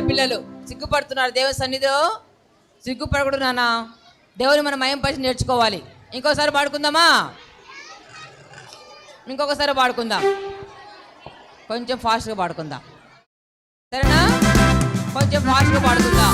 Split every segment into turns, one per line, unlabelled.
పిల్లలు సిగ్గుపడుతున్నారు దేవుని సన్నిధిలో. సిగ్గుపడకూడదు నాన్న. దేవుని మనం మయం పరిచి నేర్చుకోవాలి. ఇంకోసారి పాడుకుందామా? ఇంకొకసారి పాడుకుందాం. కొంచెం ఫాస్ట్గా పాడుకుందాం, సరేనా? కొంచెం ఫాస్ట్గా పాడుకుందాం.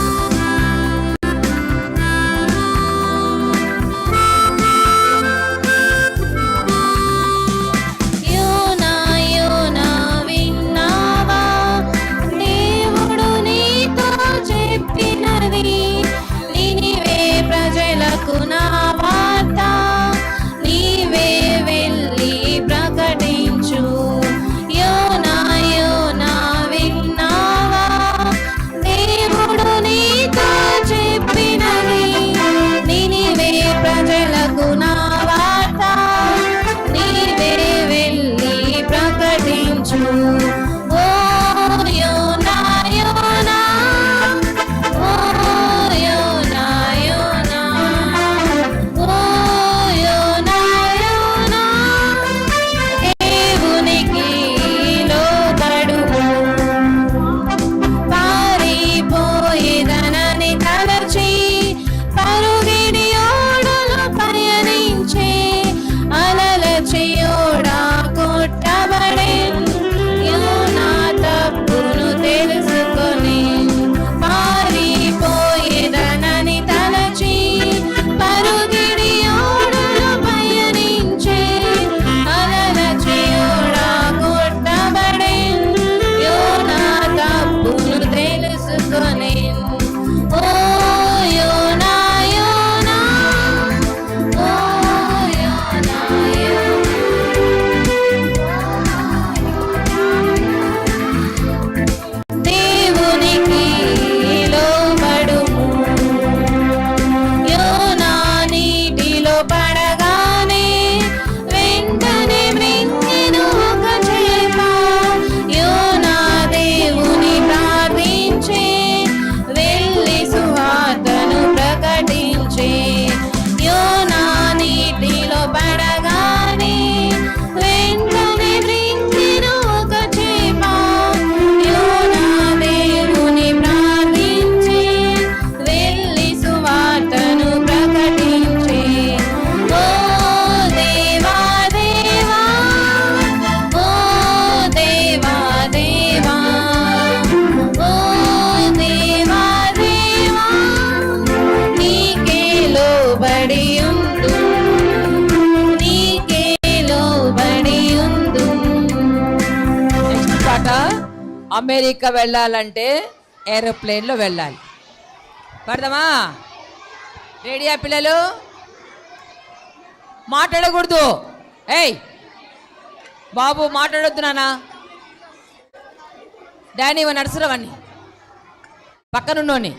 అమెరికా వెళ్ళాలంటే ఏరోప్లేన్లో వెళ్ళాలి. పడదామా? రెడీయా పిల్లలు? మాట్లాడకూడదు. ఏయ్ బాబు మాట్లాడొద్దు నాన్న. డానీ నడుచురావని పక్కనున్నోని.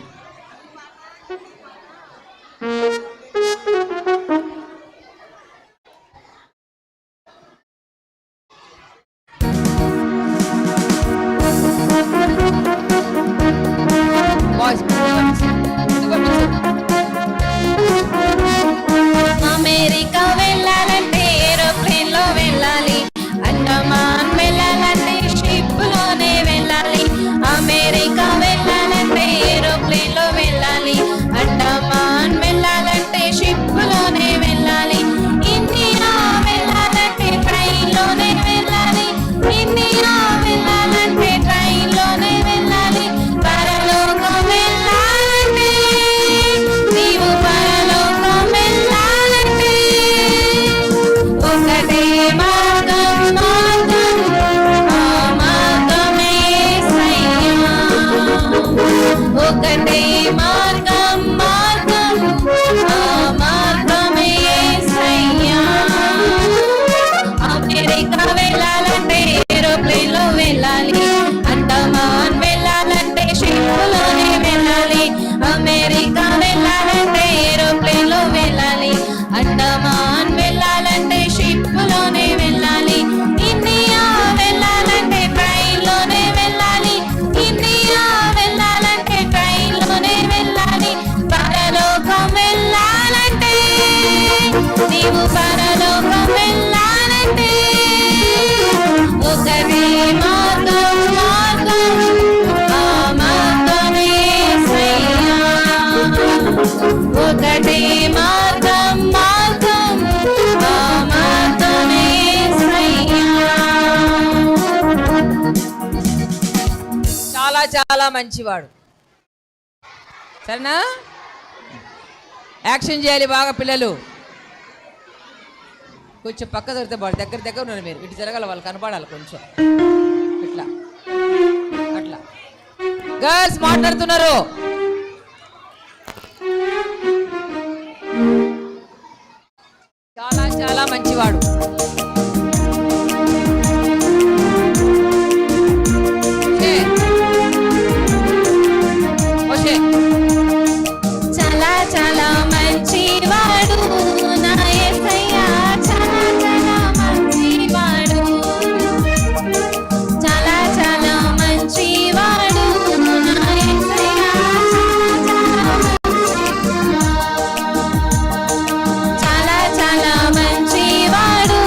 అమెరికా వెళ్ళాలంటే ఏరోప్లేన్ లో వెళ్ళాలి. అండమాన్ వెళ్ళాలంటే షిప్ లోనే వెళ్ళాలి. అమెరికా వెళ్ళాలంటే ఏరోప్లేన్ లో వెళ్ళాలి. అండమాన్ వెళ్ళాలంటే షిప్ లోనే వెళ్ళాలి. ఇండియా వెళ్ళాలంటే ట్రైన్ లోనే వెళ్ళాలి. ఇండియా వెళ్ళాలంటే ట్రైన్ లోనే వెళ్ళాలి. పరలోకం వెళ్ళాలంటే నీవు పరలోకం వెళ్ళాలంటే ఒకటే మార్గం, మార్గం ఆ మార్గమే యేసయ్యా. ఒకటే మార్గం, మార్గం ఆ మార్గమే యేసయ్యా. అమెరికా వెళ్ళాలంటే ఏరోప్లేన్ లో వెళ్ళాలి. అండమాన్ వెళ్ళాలంటే షిప్ లోనే వెళ్ళాలి. అమెరికా వెళ్ళాలంటే ఏరోప్లేన్ లో వెళ్ళాలి. అండమాన్ వెళ్ళాలంటే షిప్ లోనే వెళ్ళాలి. ఇండియా వెళ్ళాలంటే ట్రైన్ లోనే వెళ్ళాలి. ఇండియా వెళ్ళాలంటే ట్రైన్ లోనే వెళ్ళాలి. పరలోకం వెళ్ళాలంటే నీవు పరలోకం వెళ్ళాలంటే ఒకటే మార్గం, మార్గం ఆ మార్గం
చాలా మంచివాడు. సరేనా? యాక్షన్ చేయాలి బాగా పిల్లలు. కొంచెం పక్క దొరికితే బాడు. దగ్గర ఉన్నారు మీరు. ఇటు జరగాలి, వాళ్ళు కనపడాలి కొంచెం. ఇట్లా అట్లా. గర్ల్స్ మాట్లాడుతున్నారు. చాలా చాలా మంచివాడు.
చాలా చాలా మంచివాడు నా యేసయ్యా, చాలా చాలా మంచివాడు. చాలా చాలా మంచివాడు నా యేసయ్యా, చాలా చాలా మంచివాడు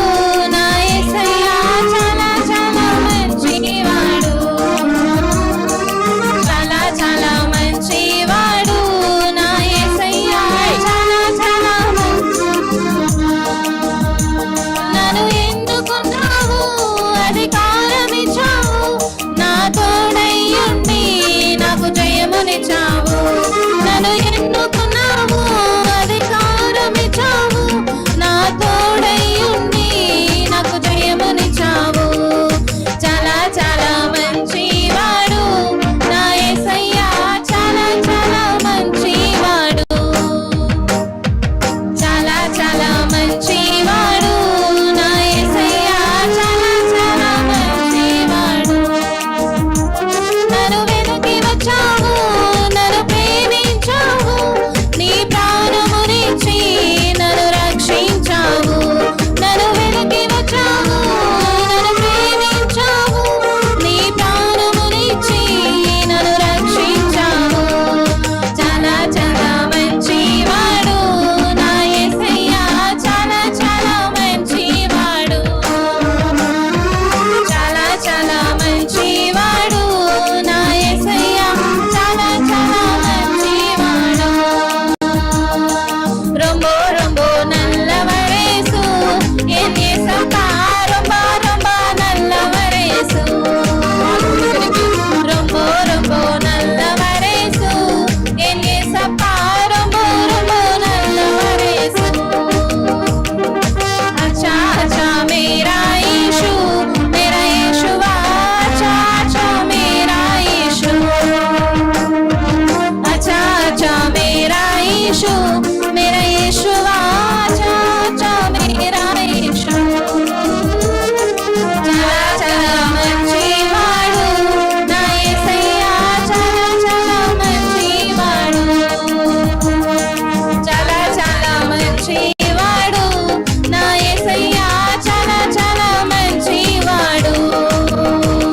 నా యేసయ్యా, చాలా చాలా మంచివాడు. చాలా చాలా మంచివాడు నా యేసయ్యా, చాలా చాలా నన్ను ఎన్నుకున్నావు, అధికారమిచ్చావు, నా తోడయ్యుండి నాకు జయమునిచ్చావు. నన్ను ఎన్నుకున్నావు, అధికారమిచ్చావు, నా తోడయ్యుండి నాకు జయమునిచ్చావు. చాలా చాలా మంచివాడు నా యేసయ్యా, చాలా చాలా మంచివాడు. చాలా చాలా మంచివాడు నా యేసయ్యా, చాలా చాలా మంచివాడు. నన్ను వెతికి వచ్చావు, నన్ను ప్రేమించావు, నీ ప్రాణమునిచ్చి నన్ను రక్షించావు. నన్ను వెతికి వచ్చావు, నన్ను ప్రేమించావు, నీ ప్రాణమునిచ్చి నన్ను రక్షించావు. చాలా చాలా మంచివాడు నా యేసయ్యా, చాలా చాలా మంచివాడు. చాలా చాలా మంచివాడు నా యేసయ్యా, చాలా చాలా మంచివాడు. రొంబో రొంబో నల్లవరేసు ఎన్ యేసప్పా, రొంబో రొంబో నల్లవరేసు. రొంబో రొంబో నల్లవరేసు ఎన్ యేసప్పా, రొంబో రొంబో నల్లవరేసు. अच्छा अच्छा मेरा यीशु, मेरा यीशुआ, अच्छा अच्छा मेरा यीशु. अच्छा अच्छा मेरा यीशु, मेरा यीशुआ, अच्छा अच्छा मेरा यीशु. చాలా చాలా మంచివాడు నా యేసయ్యా, చాలా చాలా మంచివాడు. చాలా చాలా మంచివాడు నా యేసయ్యా, చాలా చాలా మంచివాడు.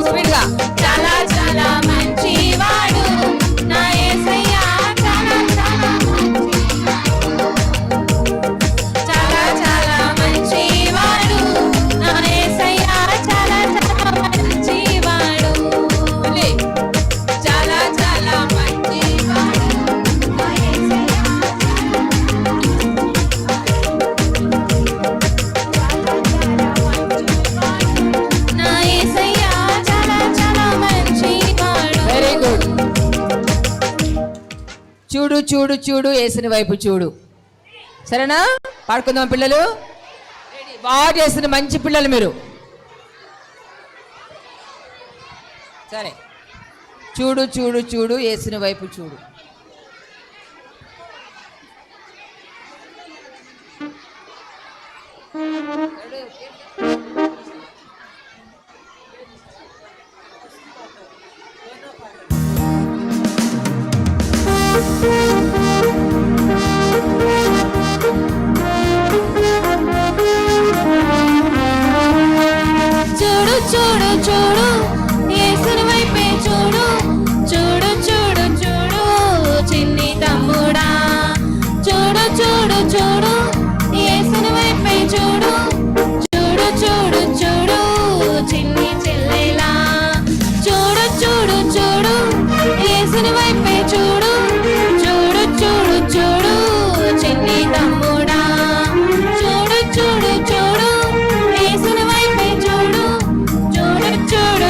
స్పీడ్గా.
చాలా చాలా మంచివాడు నా యేసయ్యా, చాలా చాలా చాలా చాలా మంచివాడు నా యేసయ్యా, చాలా చాలా మంచివాడు.
మళ్ళీ.
చాలా చాలా మంచివాడు నా యేసయ్యా, నా యేసయ్యా, చాలా చాలా మంచివాడు.
Very good. చూడు చూడు చూడు యేసుని వైపు చూడు. సరేనా? పాడుకుందాం పిల్లలు. బాగా చేసిన మంచి పిల్లలు మీరు. సరే. చూడు చూడు చూడు యేసుని వైపు చూడు.
చూడు చూడు చూడు యేసుని వైపే చూడు, చూడు చూడు చూడు చిన్ని తమ్ముడా. చూడు చూడు చూడు యేసుని వైపే చూడు, చూడు చూడు చూడు చిన్ని చెల్లెలా. చూడు చూడు చూడు యేసుని వైపే చూడు, చూడు చూడు చూడు చిన్ని తమ్ముడా. చూడు చూడు చూడు యేసుని వైపే చూడు, చూడు చూడు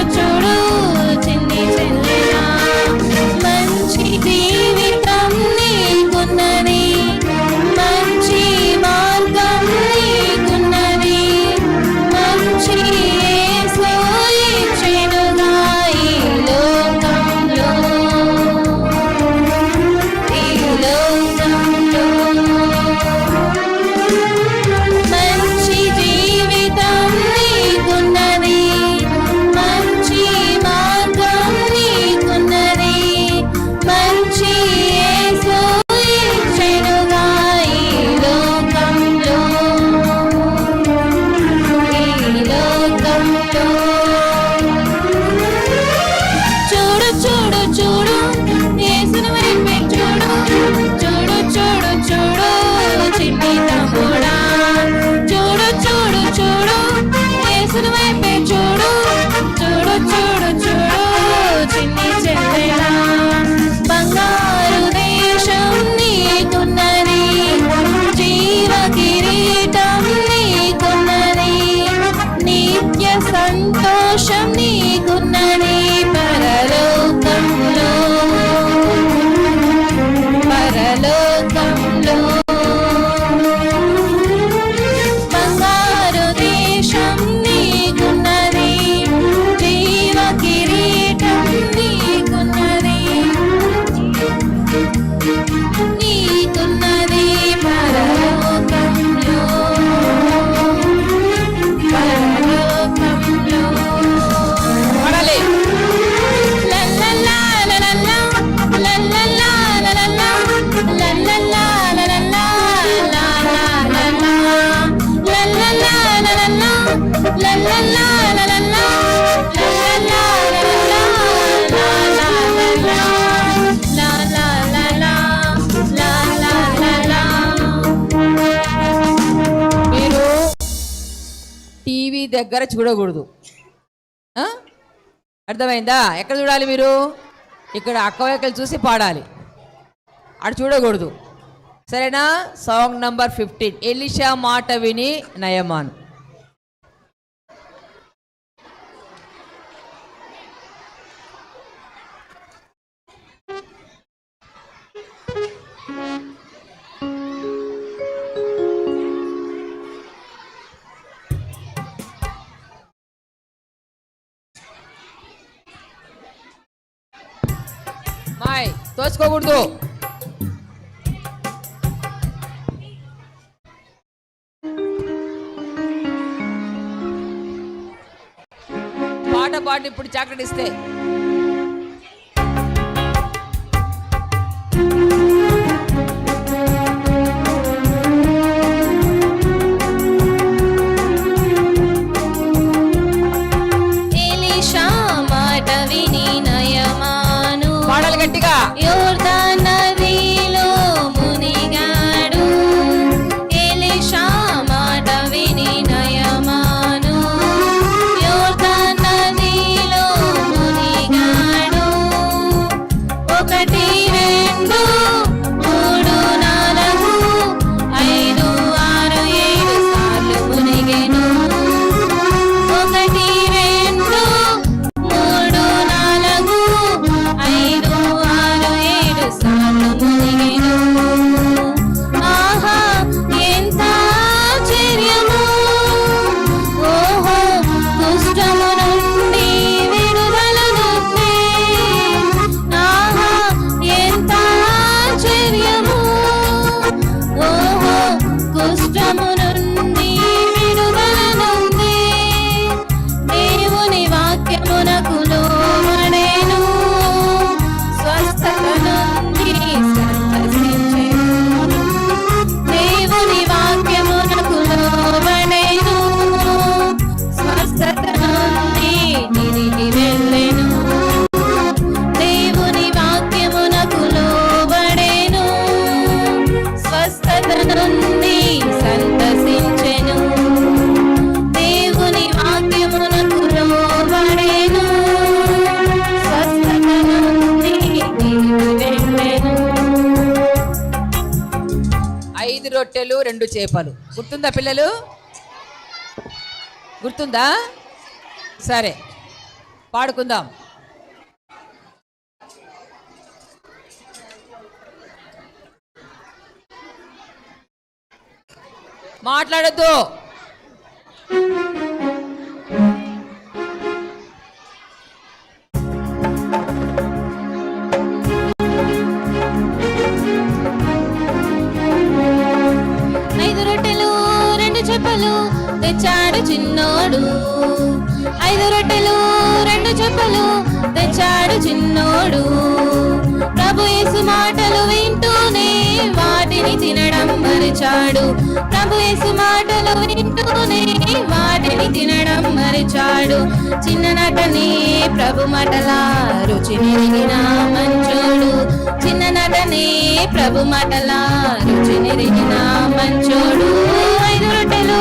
టీవీ దగ్గర చూడకూడదు. అర్థమైందా? ఎక్కడ చూడాలి మీరు? ఇక్కడ అక్కవైకలు చూసి పాడాలి, అటు చూడకూడదు. సరేనా? సాంగ్ నంబర్ 15, ఎలీషా మాట విని నయమాన్. మాయ్ తోచుకోకూడదు. పాట పాడి ఇప్పుడు చాక్లెట్ ఇస్తే
ఎలీషా మాట విని నయమాను
పాడాలి గట్టిగా.
యోర్దాను నదిలో మునిగాడు. ఎలీషా మాట విని నయమాను యోర్దాను నదిలో మునిగాడు. 1 2 3 4 5 6 7 సార్లు మునిగెను. 1 2 3 4 5 6 7 సార్లు మునిగెను. ఆహా ఎంత ఆశ్చర్యము! ఓహో దుష్టము నుండి విడుదల నొందే. ఆహా ఎంత ఆశ్చర్యము! ఓహో కుష్ఠము నుండి విడుదల నొందే. దేవుని వాక్యమునకు లోబడెను, స్వస్థత నుండి సంతసించెను. దేవుని వాక్యమునకు లోబడెను, స్వస్థత నుండి తిరిగి వెళ్ళెను. దేవుని వాక్యమునకు లోబడెను, స్వస్థత నుండి సంతసించెను. దేవుని వాక్యమునకు లోబడెను, స్వస్థత నుండి తిరిగి వెళ్ళెను.
5 రొట్టెలు 2 చేపలు. గుర్తుందా పిల్లలు? గుర్తుందా? సరే పాడుకుందాం. మాట్లాడద్దు.
ఐదు రొట్టెలు 2 చేపలు తెచ్చాడు చిన్నోడు. 5 రొట్టెలు 2 చేపలు తెచ్చాడు చిన్నోడు. ప్రభు యేసు మాటలు వింటూనే వాటిని తినడం మరిచాడు. ప్రభు యేసు మాటలు వింటూనే వాటిని తినడం మరిచాడు. చిన్ననాటనే ప్రభు మాటల రుచి నెరిగిన మంచోడు. చిన్ననాటనే ప్రభు మాటల రుచి నెరిగిన మంచోడు. 5 రొట్టెలు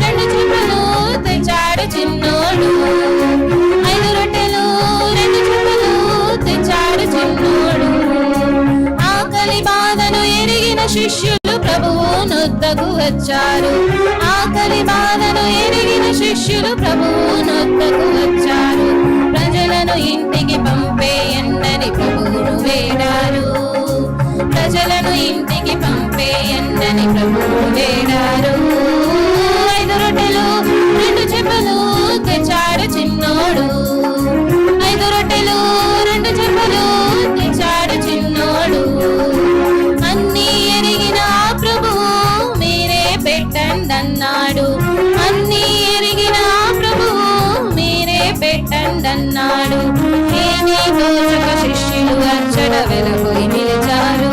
2 చేపలు తెచ్చాడు చిన్నోడు. 5 రొట్టెలు 2 చేపలు తెచ్చాడు చిన్నోడు. ఆకలి బాధను ఎరిగిన శిష్యులు ప్రభువు నొద్దకు వచ్చారు. ఆకలి బాధను ఎరిగిన శిష్యులు ప్రభువు నొద్దకు వచ్చారు. ప్రజలను ఇంటికి పంపేయండని ప్రభువును వేడారు. ప్రజలను ఇంటికి పంపేయండని ప్రభువును వేడారు. 5 రొట్టెలు 2 చేపలు తెచ్చాడు చిన్నోడు. 5 రొట్టెలు 2 చేపలు తెచ్చాడు చిన్నోడు. అన్నీ ఎరిగిన ప్రభువు మీరే పెట్టండన్నాడు. అన్నీ ఎరిగిన ప్రభువు మీరే పెట్టండన్నాడు. ఏమీ తోచక శిష్యులు అచ్చట వెలబోయి నిలిచారు.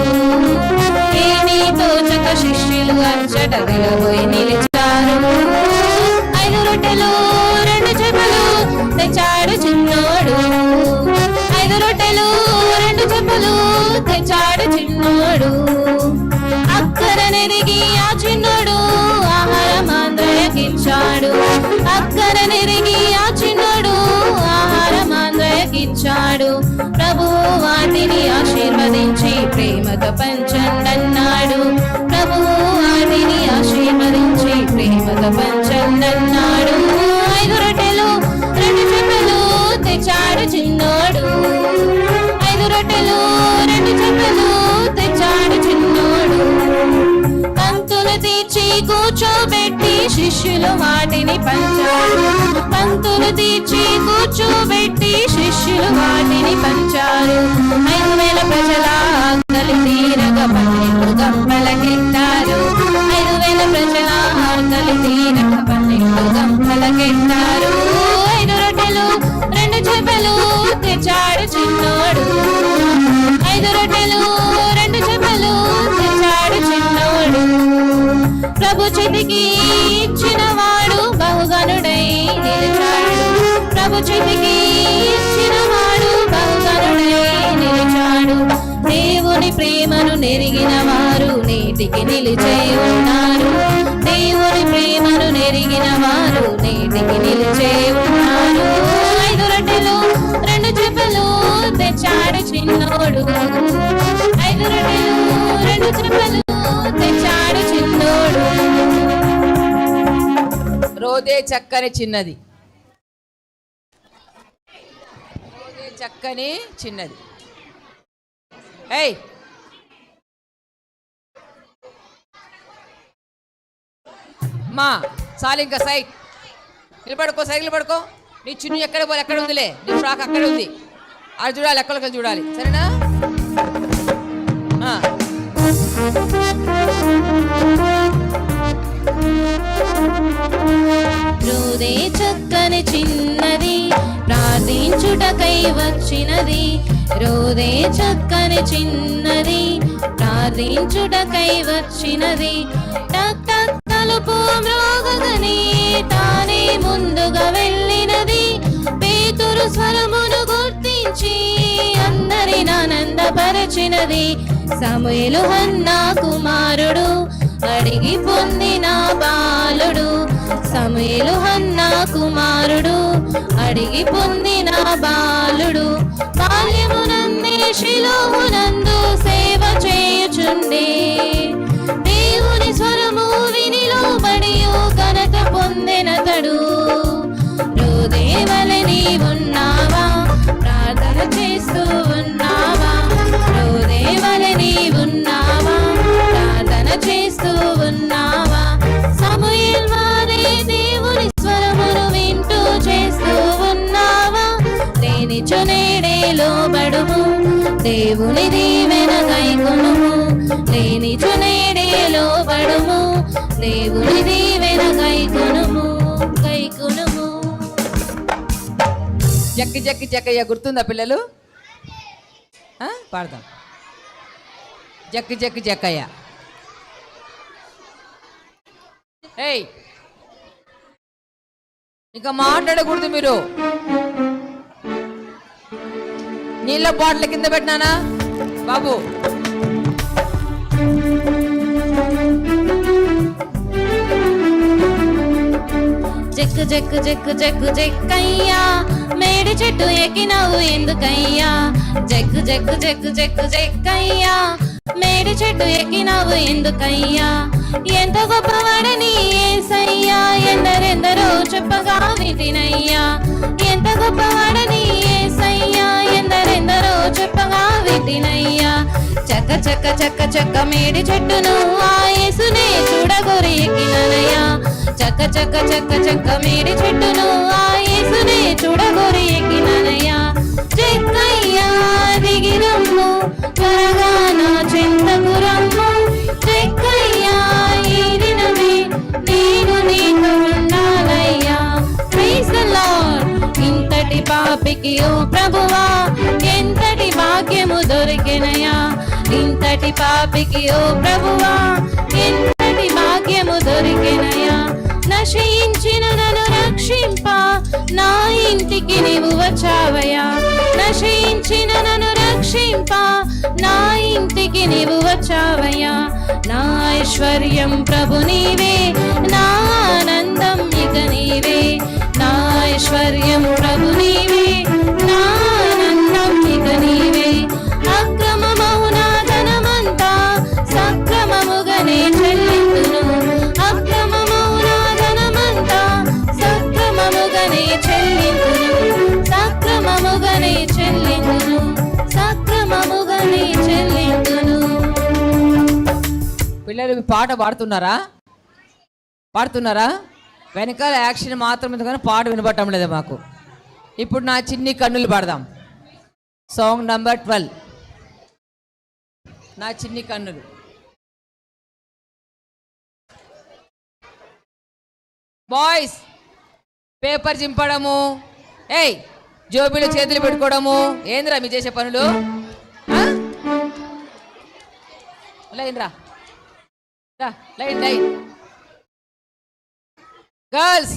ఏమీ తోచక శిష్యులు అచ్చట వెలబోయి నిలిచారు. 5 రొట్టెలు 2 చేపలు తెచ్చాడు చిన్నోడు. 5 రొట్టెలు 2 చేపలు తెచ్చాడు చిన్నోడు. అక్కరనెరిగి ఆ చిన్నోడు ఆహారం అందరికిచ్చాడు. అక్కర అన్నాడు. ప్రభువు వాటిని ఆశీర్వదించి ప్రేమతో పంచండన్నాడు. ప్రభువు వాటిని ఆశీర్వదించి ప్రేమతో పంచండన్నాడు. 5 రొట్టెలు 2 చేపలు తెచ్చాడు చిన్నోడు. 5 రొట్టెలు 2 చేపలు తెచ్చాడు చిన్నోడు. పంతులు తీర్చి కూర్చోబెట్టి శిష్యులు వాటిని పంచారు. పంతులు తీర్చి కూర్చోబెట్టి శిష్యులు వాటిని పంచారు. 5,000 ప్రజల ఆకలి తీరగ 12 గంపలకెత్తారు. 5,000 ప్రజల ఆకలి తీరగ 12 గంపలకెత్తారు. 5 రొట్టెలు 2 చేపలు తెచ్చాడు చిన్నోడు. 5 రొట్టెలు 2 చేపలు తెచ్చాడు చిన్నోడు. ప్రభు చేతికి ఇచ్చిన వాడు బహుగనుడై నిలిచాడు. ప్రభు చేతికి ఇచ్చిన వాడు బహుగనుడై నిలిచాడు. దేవుని ప్రేమను నెరిగిన వారు నేటికి నిలిచే ఉన్నారు. దేవుని ప్రేమను నెరిగిన వారు నేటికి నిలిచే ఉన్నారు. 5 రొట్టెలు 2 చేపలు తెచ్చాడు చిన్నోడు. 5 రొట్టెలు 2 చేపలు తెచ్చాడు చిన్నోడు.
రోదే చక్కని చిన్నది, రోదే చక్కని చిన్నది. ఏయ్ మా చాలు ఇంకా సైడ్ నిలబడుకో, సైకిల్ పడుకో. నీ చున్నీ ఎక్కడ పోలే, ఎక్కడ ఉందిలే, నీ ఫ్రాక్ అక్కడ ఉంది. అది చూడాలి, ఎక్కడికి చూడాలి, సరేనా?
రోదే చక్కని చిన్నది ప్రార్థించుటకై వచ్చినది. రోదే చక్కని చిన్నది ప్రార్థించుటకై వచ్చినది. టక్ టక్ తలుపు మ్రోగగనే తానే ముందుగా వెళ్ళినది. పేతురు స్వరమును గుర్తించి అందరిని ఆనందపరచినది. సమూయేలు హన్నా కుమారుడు అడిగి పొందిన బాలుడు. సమూయేలు హన్నా కుమారుడు అడిగి పొందిన బాలుడు. బాల్యమునందే షిలోహునందు సేవ చేయుచుండే. దేవుని స్వరము విని లోబడియు ఘనత పొందెనతడు. రోదేవలె నీవున్నావా, ప్రార్థన చేస్తూ ఉన్నావా? రోదేవలె నీవున్నావా, ప్రార్థన చేస్తూ ఉన్నావా? సమూయేలు వారే దేవుని స్వరమును వింటూ చేస్తూ ఉన్నావా? లేనిచో నేడే లోబడుము, దేవుని దీవెన గైకొనుము. లేనిచో నేడే లోబడుము, దేవుని దీవెన గైకొనుము, గైకొనుము.
జక్కి జక్కి జక్కయ్య గుర్తుందా పిల్లలు? పాడదాం. జక్కి జక్కి జక్కయ్య. ఏయ్ ఇంకా మాట్లాడకూడదు మీరు. నీళ్ళ బాటిల్ కింద పెట్టినానా బాబు?
జక్కు జక్కు జక్కు జక్కు జక్కయ్యా, మేడి చెట్టు ఎక్కినవు ఎందుకయ్యా? జక్కు జక్కు జక్కు జక్కు జక్కయ్యా, మేడి చెట్టు ఎక్కినవు ఎందుకయ్యా? ఎంత గొప్పవాడని యేసయ్యా ఎందరెందరో చెప్పగా వింటినయ్యా. ఎంత గొప్పవాడని యేసయ్యా ఎందరెందరో చెప్పగా వింటినయ్యా. చక్క చక్క చక్క చక్క మేడి చెట్టును ఆ యేసునే చూడగోరి ఎక్కిననయ్యా. చక్క చక్క చక్క చక్క మేడి చెట్టును ఆ యేసునే చూడగోరి ఎక్కిననయ్యా. చెక్కయ్యా దిగి రమ్ము, త్వరగా నా చెంతకు రమ్ము. చెక్కయ్యా ఈ దినమే నేను నీతో ఉండాలయ్యా. Praise the lord. ఇంతటి పాపికి ఓ ప్రభువా ఎంతటి భాగ్యము దొరికెనయా. ఇంతటి పాపికి ఓ ప్రభువా ఎంతటి భాగ్యము దొరికెనయా. నశయించిన నన్ను రక్షింప నా ఇంటికి నీవు వచ్చావయ్యా. నశయించిన నన్ను రక్షింప నా ఇంటికి నీవు వచ్చావయ్యా. నా ఐశ్వర్యం ప్రభు నీవే, నా ఆనందం ఇక నీవే. నా ఐశ్వర్యం ప్రభు నీవే, నా ఆనందం
పిల్లలు మీ పాట పాడుతున్నారా వెనకాల యాక్షన్ మాత్రం ఉంది కానీ పాట వినబట్టం లేదు మాకు. ఇప్పుడు నా చిన్ని కన్నులు పాడదాం. సాంగ్ నంబర్ 12 నా చిన్ని కన్నులు. బాయ్స్ పేపర్ చింపడము, ఏయ్ జోబీలో చేతులు పెట్టుకోవడము ఏంద్రా మీ చేసే పనులు? లైన్ రా లైన్ గర్ల్స్.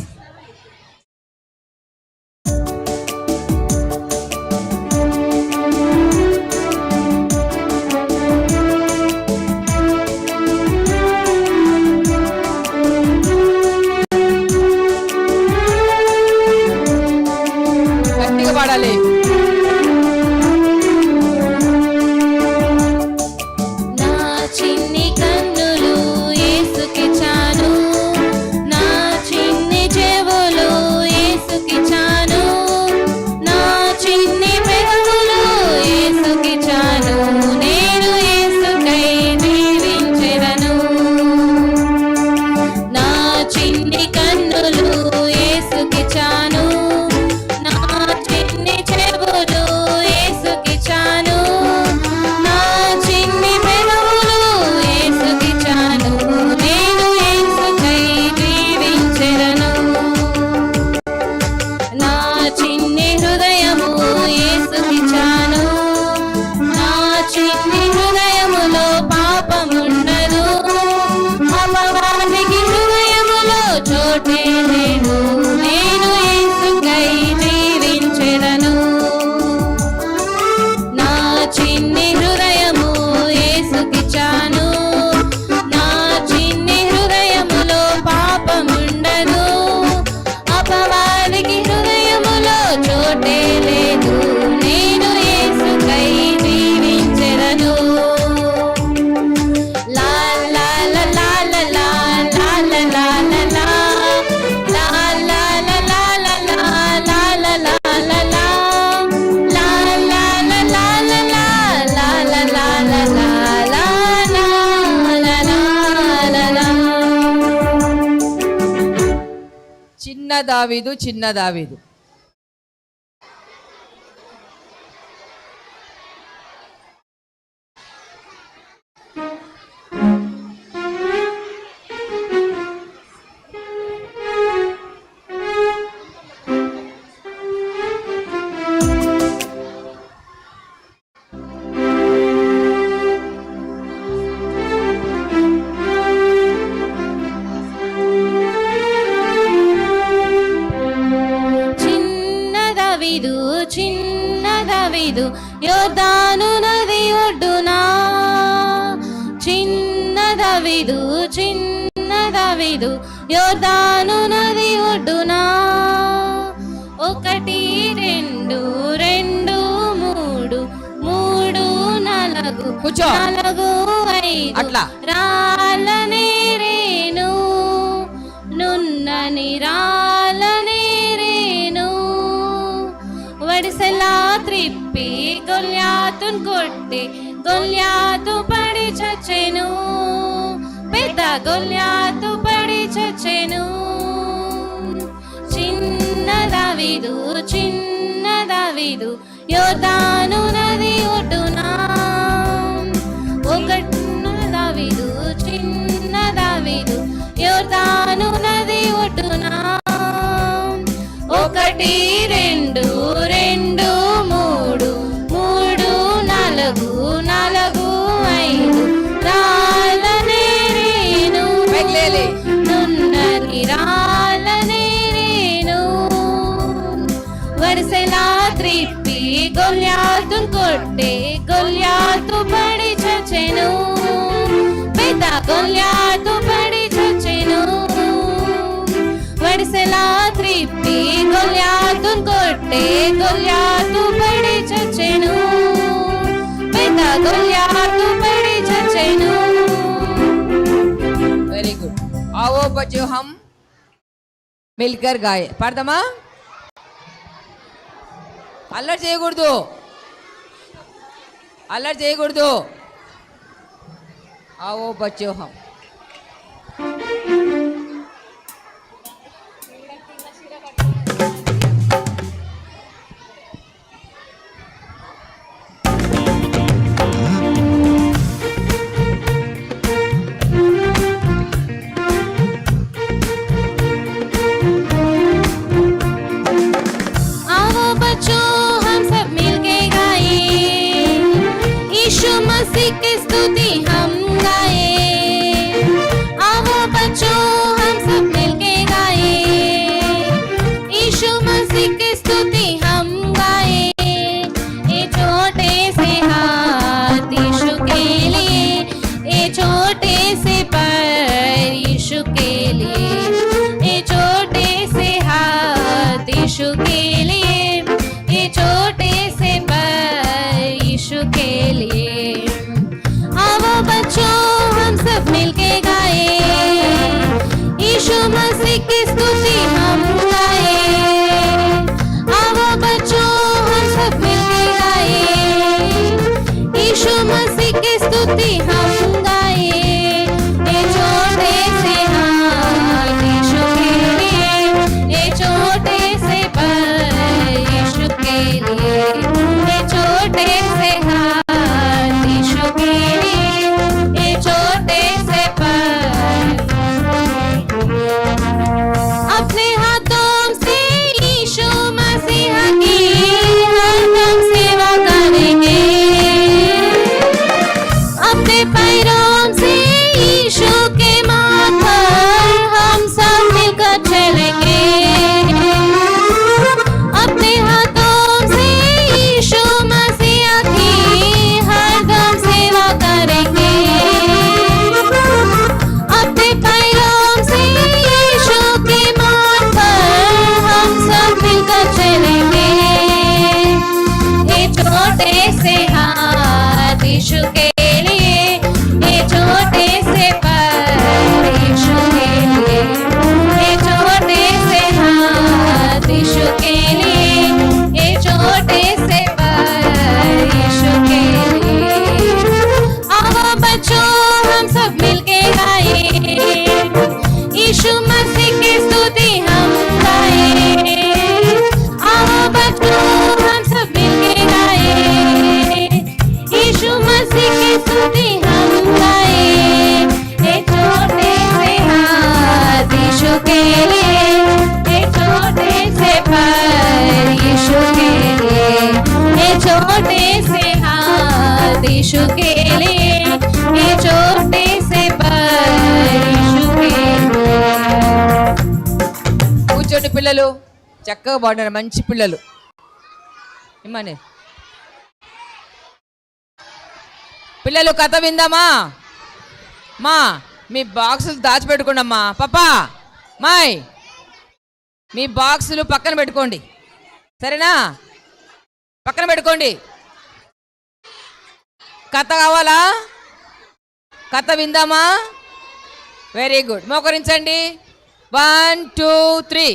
గట్టిగా పాడాలి. చిన్న దావీదు
యోర్దాను నది ఒడ్డున, చిన్న దావీదు యోర్దాను నది ఒడ్డున. 1 2 2 3 3 4 4 5 రాళ్ళనే రేను నున్నని రాళ్ళనే రేను. వడిసెలా త్రిప్పి గొల్యాతున్ కొట్టి గొల్యాతు పడి చచ్చెను, పెద్ద గొల్యాతు పడి చచ్చెను. చిన్న దావీదు యోర్దాను నది ఒడ్డున. చిన్న దావీదు యోర్దాను నది ఒడ్డున. 1 2 2 3 3 4 4 5 రాళ్ళనే రేను నున్నని రాళ్ళనే రేను. వడిసెలా త్రిప్పి గొల్యాతున్ కొట్టి గొల్యాతు పడి చచ్చెను, పెద్ద గొల్యాతు పడి చచ్చెను. వడిసెలా త్రిప్పి గొల్యాతున్ కొట్టి గొల్యాతు పడి చచ్చెను, పెద్ద గొల్యాతు పడి చచ్చెను.
Very good. आओ बच्चों हम मिलकर गाए. పాడదామా? అల్లరి చేయకూడదు. आओ बच्चों हम
यीशु के लिए, ये छोटे से पर यीशु के लिए। आओ बच्चों हम सब मिलके गाए, यीशु मसीह की स्तुति हम गाए। आओ बच्चों हम सब मिलके गाए, यीशु मसीह की स्तुति हम गाए। ये छोटे से हाथ यीशु के लिए, ये छोटे से पैर यीशु के लिए, ये छोटे से हाथ यीशु के लिए, ये छोटे से पैर। अपने हाथों से यीशु मसीह की हरदम सेवा करेंगे, अपने पैरों से यीशु के मार्ग पर हम सब मिलकर चलेंगे। अपने हाथों से यीशु मसीह की हरदम सेवा करेंगे, अपने पैरों से यीशु के मार्ग पर हम सब मिलकर चलेंगे। ये छोटे से हाथ यीशु के लिए, ये छोटे से पैर यीशु के लिए, ये छोटे से हाथ यीशु के लिए, ये छोटे से पैर यीशु के लिए। आओ बच्चों हम सब मिलके गाए, यीशु मसीह की स्तुति हम गाए। आओ बच्चों हम सब मिलके गाए, यीशु मसीह की स्तुति हम गाए। ये छोटे से हाथ यीशु के लिए, ये छोटे से पैर यीशु के लिए, ये छोटे से हाथ यीशु के लिए, ये छोटे से पैर यीशु के लिए।
కూర్చోండి పిల్లలు, చక్కగా పాడారు, మంచి పిల్లలు. ఇమ్మని పిల్లలు కథ విందామా? మా మీ బాక్సులు దాచిపెట్టుకోండమ్మా. పాపా మాయ్, మీ బాక్సులు పక్కన పెట్టుకోండి, సరేనా? పక్కన పెట్టుకోండి. కథ కావాలా? కథ విందామా? Very good. మోకరించండి. 1 2 3.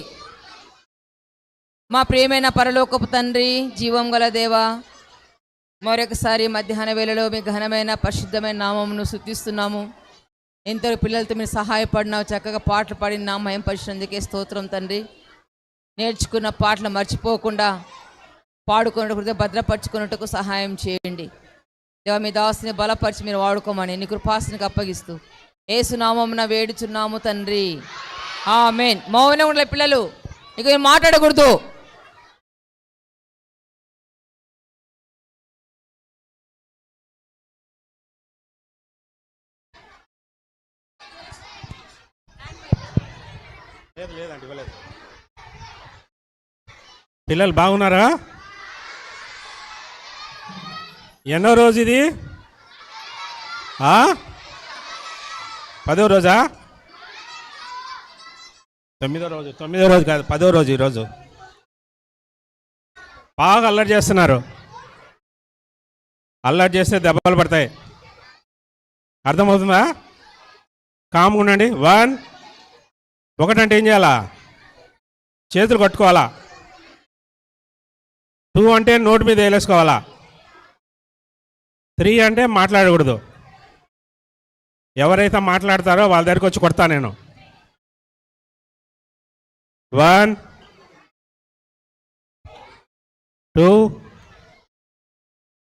మా ప్రియమైన పరలోకపు తండ్రి, జీవం గల దేవా, మరొకసారి మధ్యాహ్న వేళలో మీ ఘనమైన పరిశుద్ధమైన నామమును స్తుతిస్తున్నాము. ఎంతో పిల్లలతో మీరు సహాయపడినావు, చక్కగా పాటలు పాడిన నా మహిమ పరిశుద్ధందుకే స్తోత్రం తండ్రి. నేర్చుకున్న పాటలు మర్చిపోకుండా పాడుకున్నట్టు భద్రపరుచుకున్నట్టుకు సహాయం చేయండి దేవా. మీ దాసుని బలపరిచి మీరు వాడుకోమని నీ కృపాసనికి అప్పగిస్తూ యేసు నామమున వేడుచున్నాము తండ్రి, ఆమేన్. మౌనం ఉండే పిల్లలు, ఇక మీరు మాట్లాడకూడదు.
పిల్లలు బాగున్నారా? ఎన్నో రోజు ఇది? 10వ రోజా? 9వ రోజు? 9వ రోజు కాదు, 10వ రోజు ఈరోజు. బాగా అల్లరి చేస్తున్నారు. అల్లరి చేస్తే దెబ్బలు పడతాయి, అర్థమవుతుందా? కామ్గా ఉండండి. 1 అంటే ఏం చేయాలా? చేతులు కట్టుకోవాలా. 2 అంటే నోటి మీద వేలేసుకోవాలా. 3 అంటే మాట్లాడకూడదు. ఎవరైతే మాట్లాడతారో వాళ్ళ దగ్గరికి వచ్చి కొడతా నేను. 1 2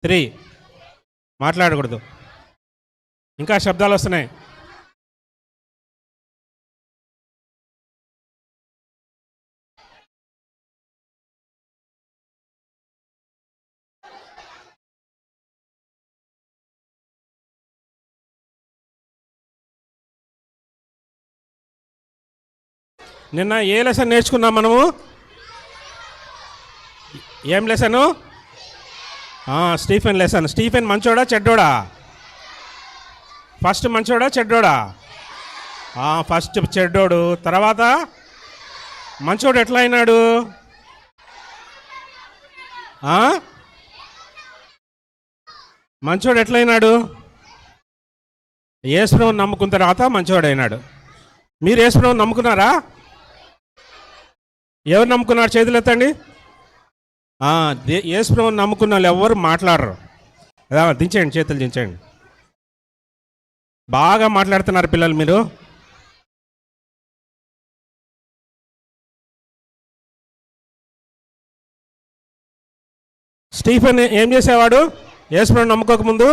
3 మాట్లాడకూడదు. ఇంకా శబ్దాలు వస్తున్నాయి. నిన్న ఏ లెసన్ నేర్చుకున్నాం మనము? ఏం లెసను? Stephen lesson. స్టీఫెన్ మంచోడా చెడ్డోడా? ఫస్ట్ మంచోడా చెడ్డోడా? ఫస్ట్ చెడ్డోడు, తర్వాత మంచోడు ఎట్లా అయినాడు? ఆ? మంచోడు ఎట్లయినాడు? యేసుప్రభువుని నమ్ముకున్న తర్వాత మంచోడైనాడు. మీరు యేసుప్రభువుని నమ్ముకున్నారా? ఎవరు నమ్ముకున్నారు? చేతులు ఎత్తండి. యేసుప్రభువుని నమ్ముకున్న వాళ్ళు ఎవరు మాట్లాడరు. దించేయండి, చేతులు దించేయండి. బాగా మాట్లాడుతున్నారు పిల్లలు మీరు. స్టీఫెన్ ఏం చేసేవాడు యేసుప్రభువుని నమ్ముకోకముందు?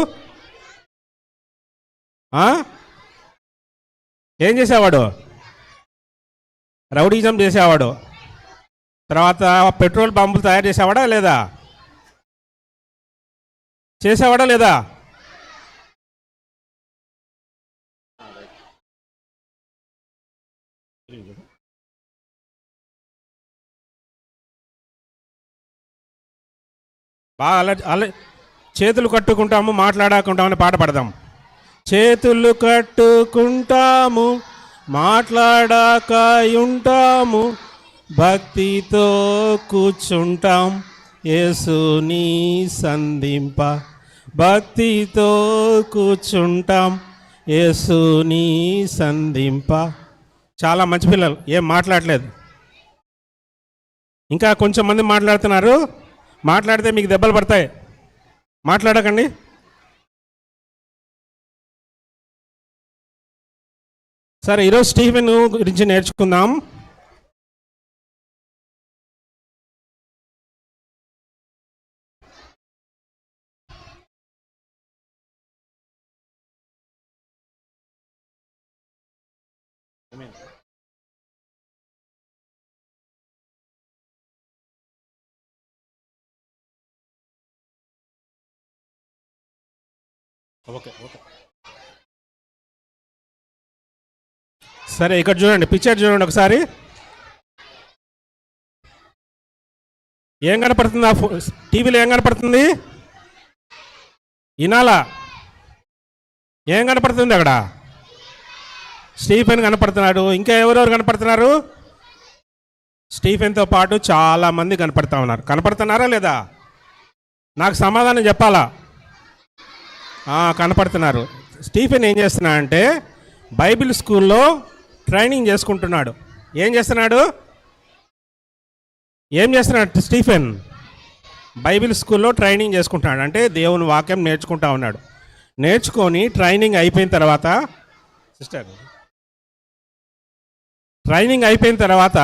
ఏం చేసేవాడు? రౌడీజం చేసేవాడు. తర్వాత పెట్రోల్ పంపులు తయారు చేసేవాడా లేదా? చేసేవాడా లేదా? బాగా చేతులు కట్టుకుంటాము, మాట్లాడకుంటామని పాట పడదాం. చేతులు కట్టుకుంటాము, మాట్లాడాక ఉంటాము, భక్తితో కూర్చుంటాం యేసుని సంధింప. భక్తితో కూర్చుంటాం యేసుని సంధింప. చాలా మంచి పిల్లలు, ఏం మాట్లాడలేదు. ఇంకా కొంచెం మంది మాట్లాడుతున్నారు. మాట్లాడితే మీకు దెబ్బలు పడతాయి, మాట్లాడకండి. సరే, ఈరోజు స్టీఫెన్ గురించి నేర్చుకుందాం. ఓకే. సరే, ఇక్కడ చూడండి, పిక్చర్ చూడండి ఒకసారి. ఏం కనపడుతుంది? టీవీలో ఏం కనపడుతుంది? ఇనాలా ఏం కనపడుతుంది అక్కడ? స్టీఫెన్ కనపడుతున్నాడు. ఇంకా ఎవరెవరు కనపడుతున్నారు? స్టీఫెన్తో పాటు చాలామంది కనపడుతూ ఉన్నారు. కనపడుతున్నారా లేదా? నాకు సమాధానం చెప్పాలా? కనపడుతున్నారు. స్టీఫెన్ ఏం చేస్తున్నాడంటే బైబిల్ స్కూల్లో ట్రైనింగ్ చేసుకుంటున్నాడు. ఏం చేస్తున్నాడు స్టీఫెన్? బైబిల్ స్కూల్లో ట్రైనింగ్ చేసుకుంటున్నాడు. అంటే దేవుని వాక్యం నేర్చుకుంటా ఉన్నాడు. నేర్చుకొని ట్రైనింగ్ అయిపోయిన తర్వాత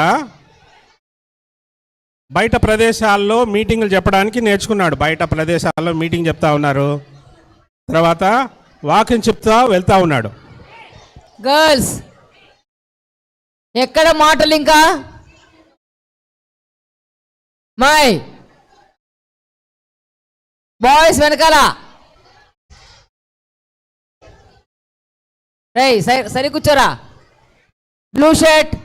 బయట ప్రదేశాల్లో మీటింగులు చెప్పడానికి నేర్చుకున్నాడు. బయట ప్రదేశాల్లో మీటింగ్ చెప్తా ఉన్నారు. తర్వాత వాక్యం చెప్తా వెళ్తా ఉన్నాడు.
గర్ల్స్ ఎక్కడ మాటలు? ఇంకా మై బాయ్స్ వెనకాల. రేయ్ సరి కూర్చోరా. బ్లూ షర్ట్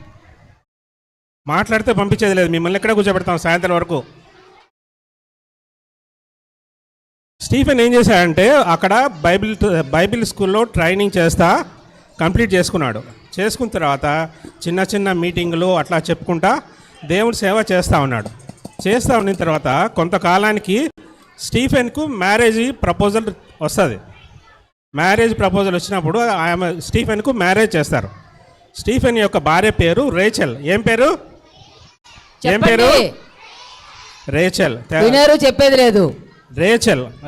మాట్లాడితే పంపించేది లేదు. మిమ్మల్ని ఎక్కడ కూర్చోబెడతాం సాయంత్రం వరకు. స్టీఫెన్ ఏం చేశాడంటే అక్కడ బైబిల్ స్కూల్లో ట్రైనింగ్ చేస్తా కంప్లీట్ చేసుకున్నాడు. చేసుకున్న తర్వాత చిన్న చిన్న మీటింగులు అట్లా చెప్పుకుంటా దేవుడి సేవ చేస్తూ ఉన్నాడు. చేస్తూ ఉన్న తర్వాత కొంతకాలానికి స్టీఫెన్కు మ్యారేజ్ ప్రపోజల్ వస్తుంది. మ్యారేజ్ ప్రపోజల్ వచ్చినప్పుడు ఆమె స్టీఫెన్కు మ్యారేజ్ చేస్తారు. స్టీఫెన్ యొక్క భార్య పేరు రేచెల్. ఏం పేరు? రేచెల్.
చెప్పేది లేదు.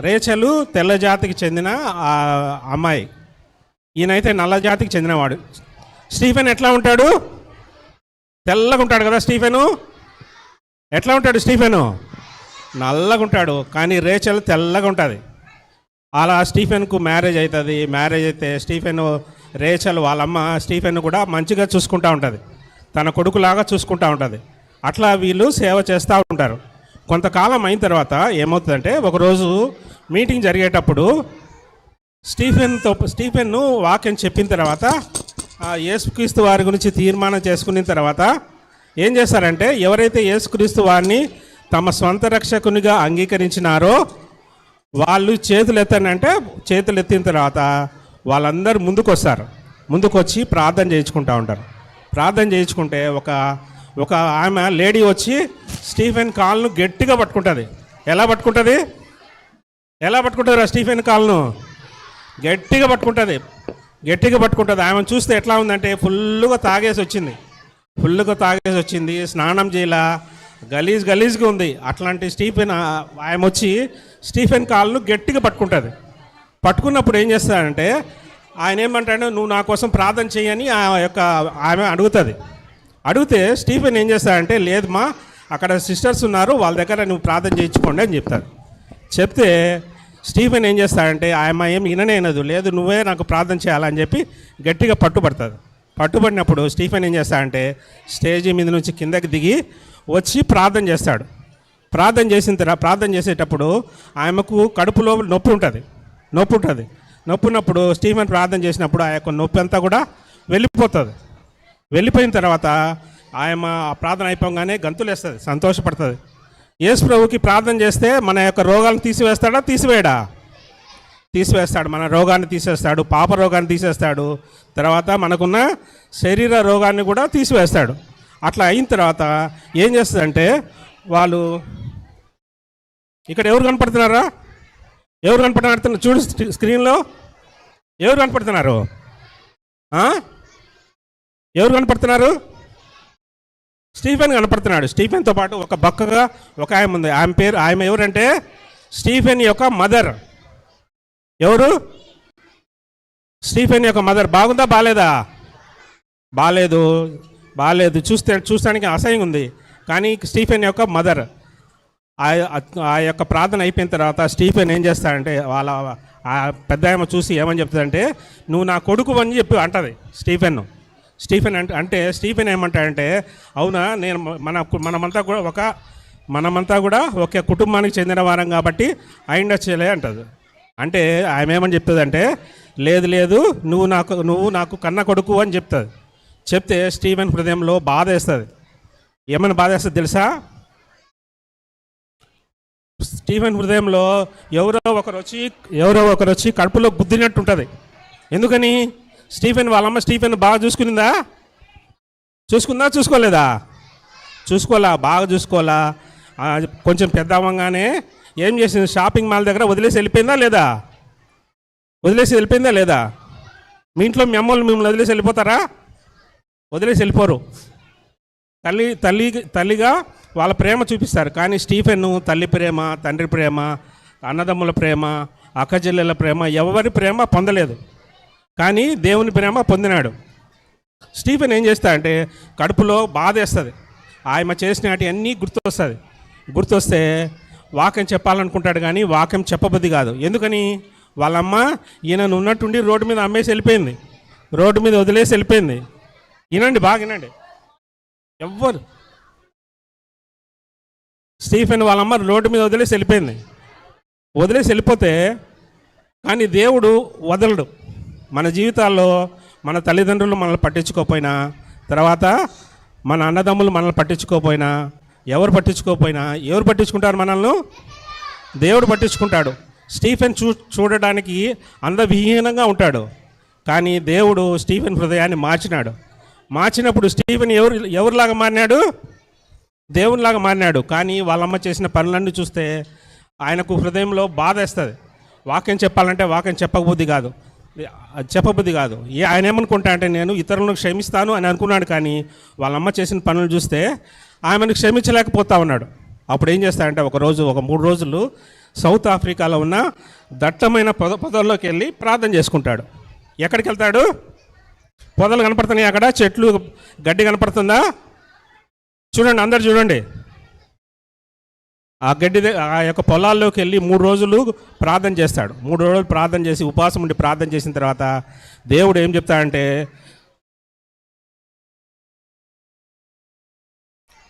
రేచెలు తెల్ల జాతికి చెందిన అమ్మాయి. ఈయనైతే నల్ల జాతికి చెందినవాడు. స్టీఫెన్ ఎట్లా ఉంటాడు? తెల్లగా ఉంటాడు కదా స్టీఫెను. ఎట్లా ఉంటాడు స్టీఫెను? నల్లగా ఉంటాడు. కానీ రేచెల్ తెల్లగా ఉంటుంది. అలా స్టీఫెన్కు మ్యారేజ్ అవుతుంది. మ్యారేజ్ అయితే రేచెల్ వాళ్ళమ్మ స్టీఫెన్ కూడా మంచిగా చూసుకుంటూ ఉంటుంది. తన కొడుకులాగా చూసుకుంటూ ఉంటుంది. అట్లా వీళ్ళు సేవ చేస్తూ ఉంటారు. కొంతకాలం అయిన తర్వాత ఏమవుతుందంటే ఒకరోజు మీటింగ్ జరిగేటప్పుడు స్టీఫెన్ను వాక్యం చెప్పిన తర్వాత యేసుక్రీస్తు వారి గురించి తీర్మానం చేసుకున్న తర్వాత ఏం చేస్తారంటే ఎవరైతే యేసుక్రీస్తు వారిని తమ స్వంత రక్షకునిగా అంగీకరించినారో వాళ్ళు చేతులు ఎత్తిన తర్వాత వాళ్ళందరూ ముందుకు వచ్చి ప్రార్థన చేయించుకుంటూ ఉంటారు. ప్రార్థన చేయించుకుంటే ఒక ఆమె లేడీ వచ్చి స్టీఫెన్ కాళ్ళను గట్టిగా పట్టుకుంటుంది. ఎలా పట్టుకుంటుంది? ఎలా పట్టుకుంటుంది స్టీఫెన్ కాళ్ళను? గట్టిగా పట్టుకుంటుంది, గట్టిగా పట్టుకుంటుంది. ఆమెను చూస్తే ఎట్లా ఉందంటే ఫుల్గా తాగేసి వచ్చింది, స్నానం చేయలా, గలీజ్గా ఉంది. అట్లాంటి స్టీఫెన్ ఆమె వచ్చి స్టీఫెన్ కాళ్ళను గట్టిగా పట్టుకుంటుంది. పట్టుకున్నప్పుడు ఏం చేస్తాడంటే ఆయన ఏమంటాడు, నువ్వు నా కోసం ప్రార్థన చేయని ఆమె అడిగితే స్టీఫెన్ ఏం చేస్తాడంటే, లేదమ్మా అక్కడ సిస్టర్స్ ఉన్నారు, వాళ్ళ దగ్గర నువ్వు ప్రార్థన చేయించుకోండి అని చెప్తాడు. చెప్తే స్టీఫెన్ ఏం చేస్తాడంటే ఆమె ఏం విననేనదు, లేదు నువ్వే నాకు ప్రార్థన చేయాలని చెప్పి గట్టిగా పట్టుబడినప్పుడు స్టీఫెన్ ఏం చేస్తాడంటే స్టేజీ మీద నుంచి కిందకి దిగి వచ్చి ప్రార్థన చేస్తాడు. ప్రార్థన చేసేటప్పుడు ఆమెకు కడుపులో నొప్పి ఉంటుంది. నొప్పున్నప్పుడు స్టీఫెన్ ప్రార్థన చేసినప్పుడు ఆ యొక్క నొప్పి అంతా కూడా వెళ్ళిపోయిన తర్వాత ఆమె ఆ ప్రార్థన అయిపోగానే గంతులేస్తుంది, సంతోషపడుతుంది. యేసు ప్రభువుకి ప్రార్థన చేస్తే మన యొక్క రోగాలను తీసివేస్తాడా? తీసివేస్తాడు. మన రోగాన్ని తీసేస్తాడు, పాప రోగాన్ని తీసేస్తాడు, తర్వాత మనకున్న శరీర రోగాన్ని కూడా తీసివేస్తాడు. అట్లా అయిన తర్వాత ఏం చేస్తుందంటే వాళ్ళు ఇక్కడ ఎవరు కనపడుతున్నారు? చూడు స్క్రీన్లో ఎవరు కనపడుతున్నారు? ఎవరు కనపడుతున్నారు? స్టీఫెన్ కనపడుతున్నాడు. స్టీఫెన్తో పాటు ఒక బక్కగా ఒక ఆమె ఉంది. ఆమె ఎవరంటే స్టీఫెన్ యొక్క మదర్. ఎవరు? స్టీఫెన్ యొక్క మదర్. బాగుందా? బాలేదు. చూస్తానికి అసహ్యంగా ఉంది, కానీ స్టీఫెన్ యొక్క మదర్. ఆ యొక్క ప్రార్థన అయిపోయిన తర్వాత స్టీఫెన్ ఏం చేస్తాడంటే ఆ పెద్ద ఆమె చూసి ఏమని చెప్తుందంటే, నువ్వు నా కొడుకు అని చెప్పి అంటది స్టీఫెన్ అంటే స్టీఫెన్ ఏమంటాడంటే, అవునా, నేను మనమంతా కూడా ఒక కుటుంబానికి చెందిన వారం కాబట్టి అయిండొచ్చేలే అంటది. అంటే ఆమె ఏమని చెప్తుందంటే, లేదు నువ్వు నాకు కన్న కొడుకు అని చెప్తే స్టీఫెన్ హృదయంలో బాధ వేస్తుంది. ఏమైనా బాధ వేస్తుంది తెలుసా? స్టీఫెన్ హృదయంలో ఎవరో ఒకరు వచ్చి కడుపులో గుద్దినట్టు ఉంటుంది. ఎందుకని? స్టీఫెన్ వాళ్ళమ్మ స్టీఫెన్ బాగా చూసుకుందా? చూసుకోలేదా? బాగా చూసుకోవాలా. కొంచెం పెద్ద అవ్వగానే ఏం చేసింది? షాపింగ్ మాల్ దగ్గర వదిలేసి వెళ్ళిపోయిందా లేదా? మీ ఇంట్లో మీ అమ్మలు మిమ్మల్ని వదిలేసి వెళ్ళిపోతారా? వదిలేసి వెళ్ళిపోరు. తల్లిగా వాళ్ళ ప్రేమ చూపిస్తారు. కానీ స్టీఫెన్ తల్లి ప్రేమ, తండ్రి ప్రేమ, అన్నదమ్ముల ప్రేమ, అక్కచెల్లెల ప్రేమ, ఎవరి ప్రేమ పొందలేదు, కానీ దేవుని ప్రేమ పొందినాడు. స్టీఫెన్ ఏం చేస్తాడంటే కడుపులో బాధ వేస్తుంది. ఆమె చేసినవి అన్నీ గుర్తొస్తే వాక్యం చెప్పాలనుకుంటాడు, కానీ వాక్యం చెప్పబుద్ధి కాదు. ఎందుకని? వాళ్ళమ్మ ఈయనను ఉన్నట్టుండి రోడ్డు మీద అమ్మేసి వెళ్ళిపోయింది, రోడ్డు మీద వదిలేసి వెళ్ళిపోయింది. బాగా వినండి. ఎవ్వరు స్టీఫెన్ వాళ్ళమ్మ రోడ్డు మీద వదిలేసి వెళ్ళిపోతే కానీ దేవుడు వదలడు. మన జీవితాల్లో మన తల్లిదండ్రులు మనల్ని పట్టించుకోకపోయినా, తర్వాత మన అన్నదమ్ములు మనల్ని పట్టించుకోకపోయినా, ఎవరు పట్టించుకుంటారు మనల్ని? దేవుడు పట్టించుకుంటాడు. స్టీఫెన్ చూడడానికి అందవిహీనంగా ఉంటాడు, కానీ దేవుడు స్టీఫెన్ హృదయాన్ని మార్చినప్పుడు స్టీఫెన్ ఎవరిలాగా మారినాడు? దేవునిలాగా మారినాడు. కానీ వాళ్ళమ్మ చేసిన పనులన్నీ చూస్తే ఆయనకు హృదయంలో బాధ వేస్తుంది. వాక్యం చెప్పాలంటే వాక్యం చెప్పబుద్ధి కాదు. ఆయన ఏమనుకుంటా అంటే నేను ఇతరులను క్షమిస్తాను అని అనుకున్నాడు, కానీ వాళ్ళమ్మ చేసిన పనులు చూస్తే ఆమెను క్షమించలేకపోతా ఉన్నాడు. అప్పుడు ఏం చేస్తాడంటే ఒక 3 రోజులు సౌత్ ఆఫ్రికాలో ఉన్న దట్టమైన పొదల్లోకి వెళ్ళి ప్రార్థన చేసుకుంటాడు. ఎక్కడికి వెళ్తాడు? పొదలు కనపడుతున్నాయి, అక్కడ చెట్లు, గడ్డి కనపడుతుందా? చూడండి, అందరు చూడండి. ఆ యొక్క పొలాల్లోకి వెళ్ళి 3 రోజులు ప్రార్థన చేస్తాడు. 3 రోజులు ప్రార్థన చేసి ఉపవాసం ఉండి ప్రార్థన చేసిన తర్వాత దేవుడు ఏం చెప్తాడంటే,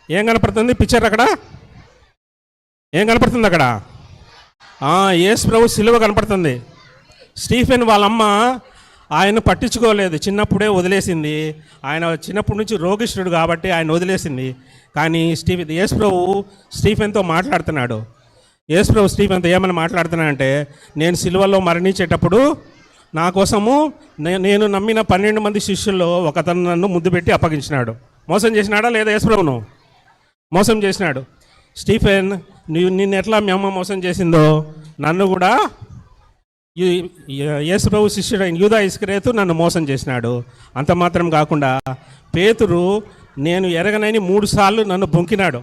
ఏం కనపడుతుంది పిక్చర్ అక్కడ? ఏం కనపడుతుంది అక్కడ? యేసు ప్రభు సిలువ కనపడుతుంది. స్టీఫెన్ వాళ్ళమ్మ ఆయన పట్టించుకోలేదు, చిన్నప్పుడే వదిలేసింది. ఆయన చిన్నప్పటి నుంచి రోగిష్ఠుడు కాబట్టి ఆయన వదిలేసింది. కానీ యేసు ప్రభు స్టీఫెన్తో మాట్లాడుతున్నాడు. యేసు ప్రభు స్టీఫెన్తో ఏమని మాట్లాడుతున్నాడంటే, నేను సిలువలో మరణించేటప్పుడు నా కోసము నేను నమ్మిన 12 మంది శిష్యుల్లో ఒకతను నన్ను ముద్దు పెట్టి అప్పగించినాడు. మోసం చేసినాడా లేదా? యేసు ప్రభును మోసం చేసినాడు. స్టీఫెన్ నిన్ను ఎట్లా మీ అమ్మ మోసం చేసిందో నన్ను కూడా యేసు ప్రభు శిష్యుడు యూదా ఇస్కరియోతు నన్ను మోసం చేసినాడు. అంత మాత్రం కాకుండా పేతురు నేను ఎరగనని 3 సార్లు నన్ను బొంకినాడు.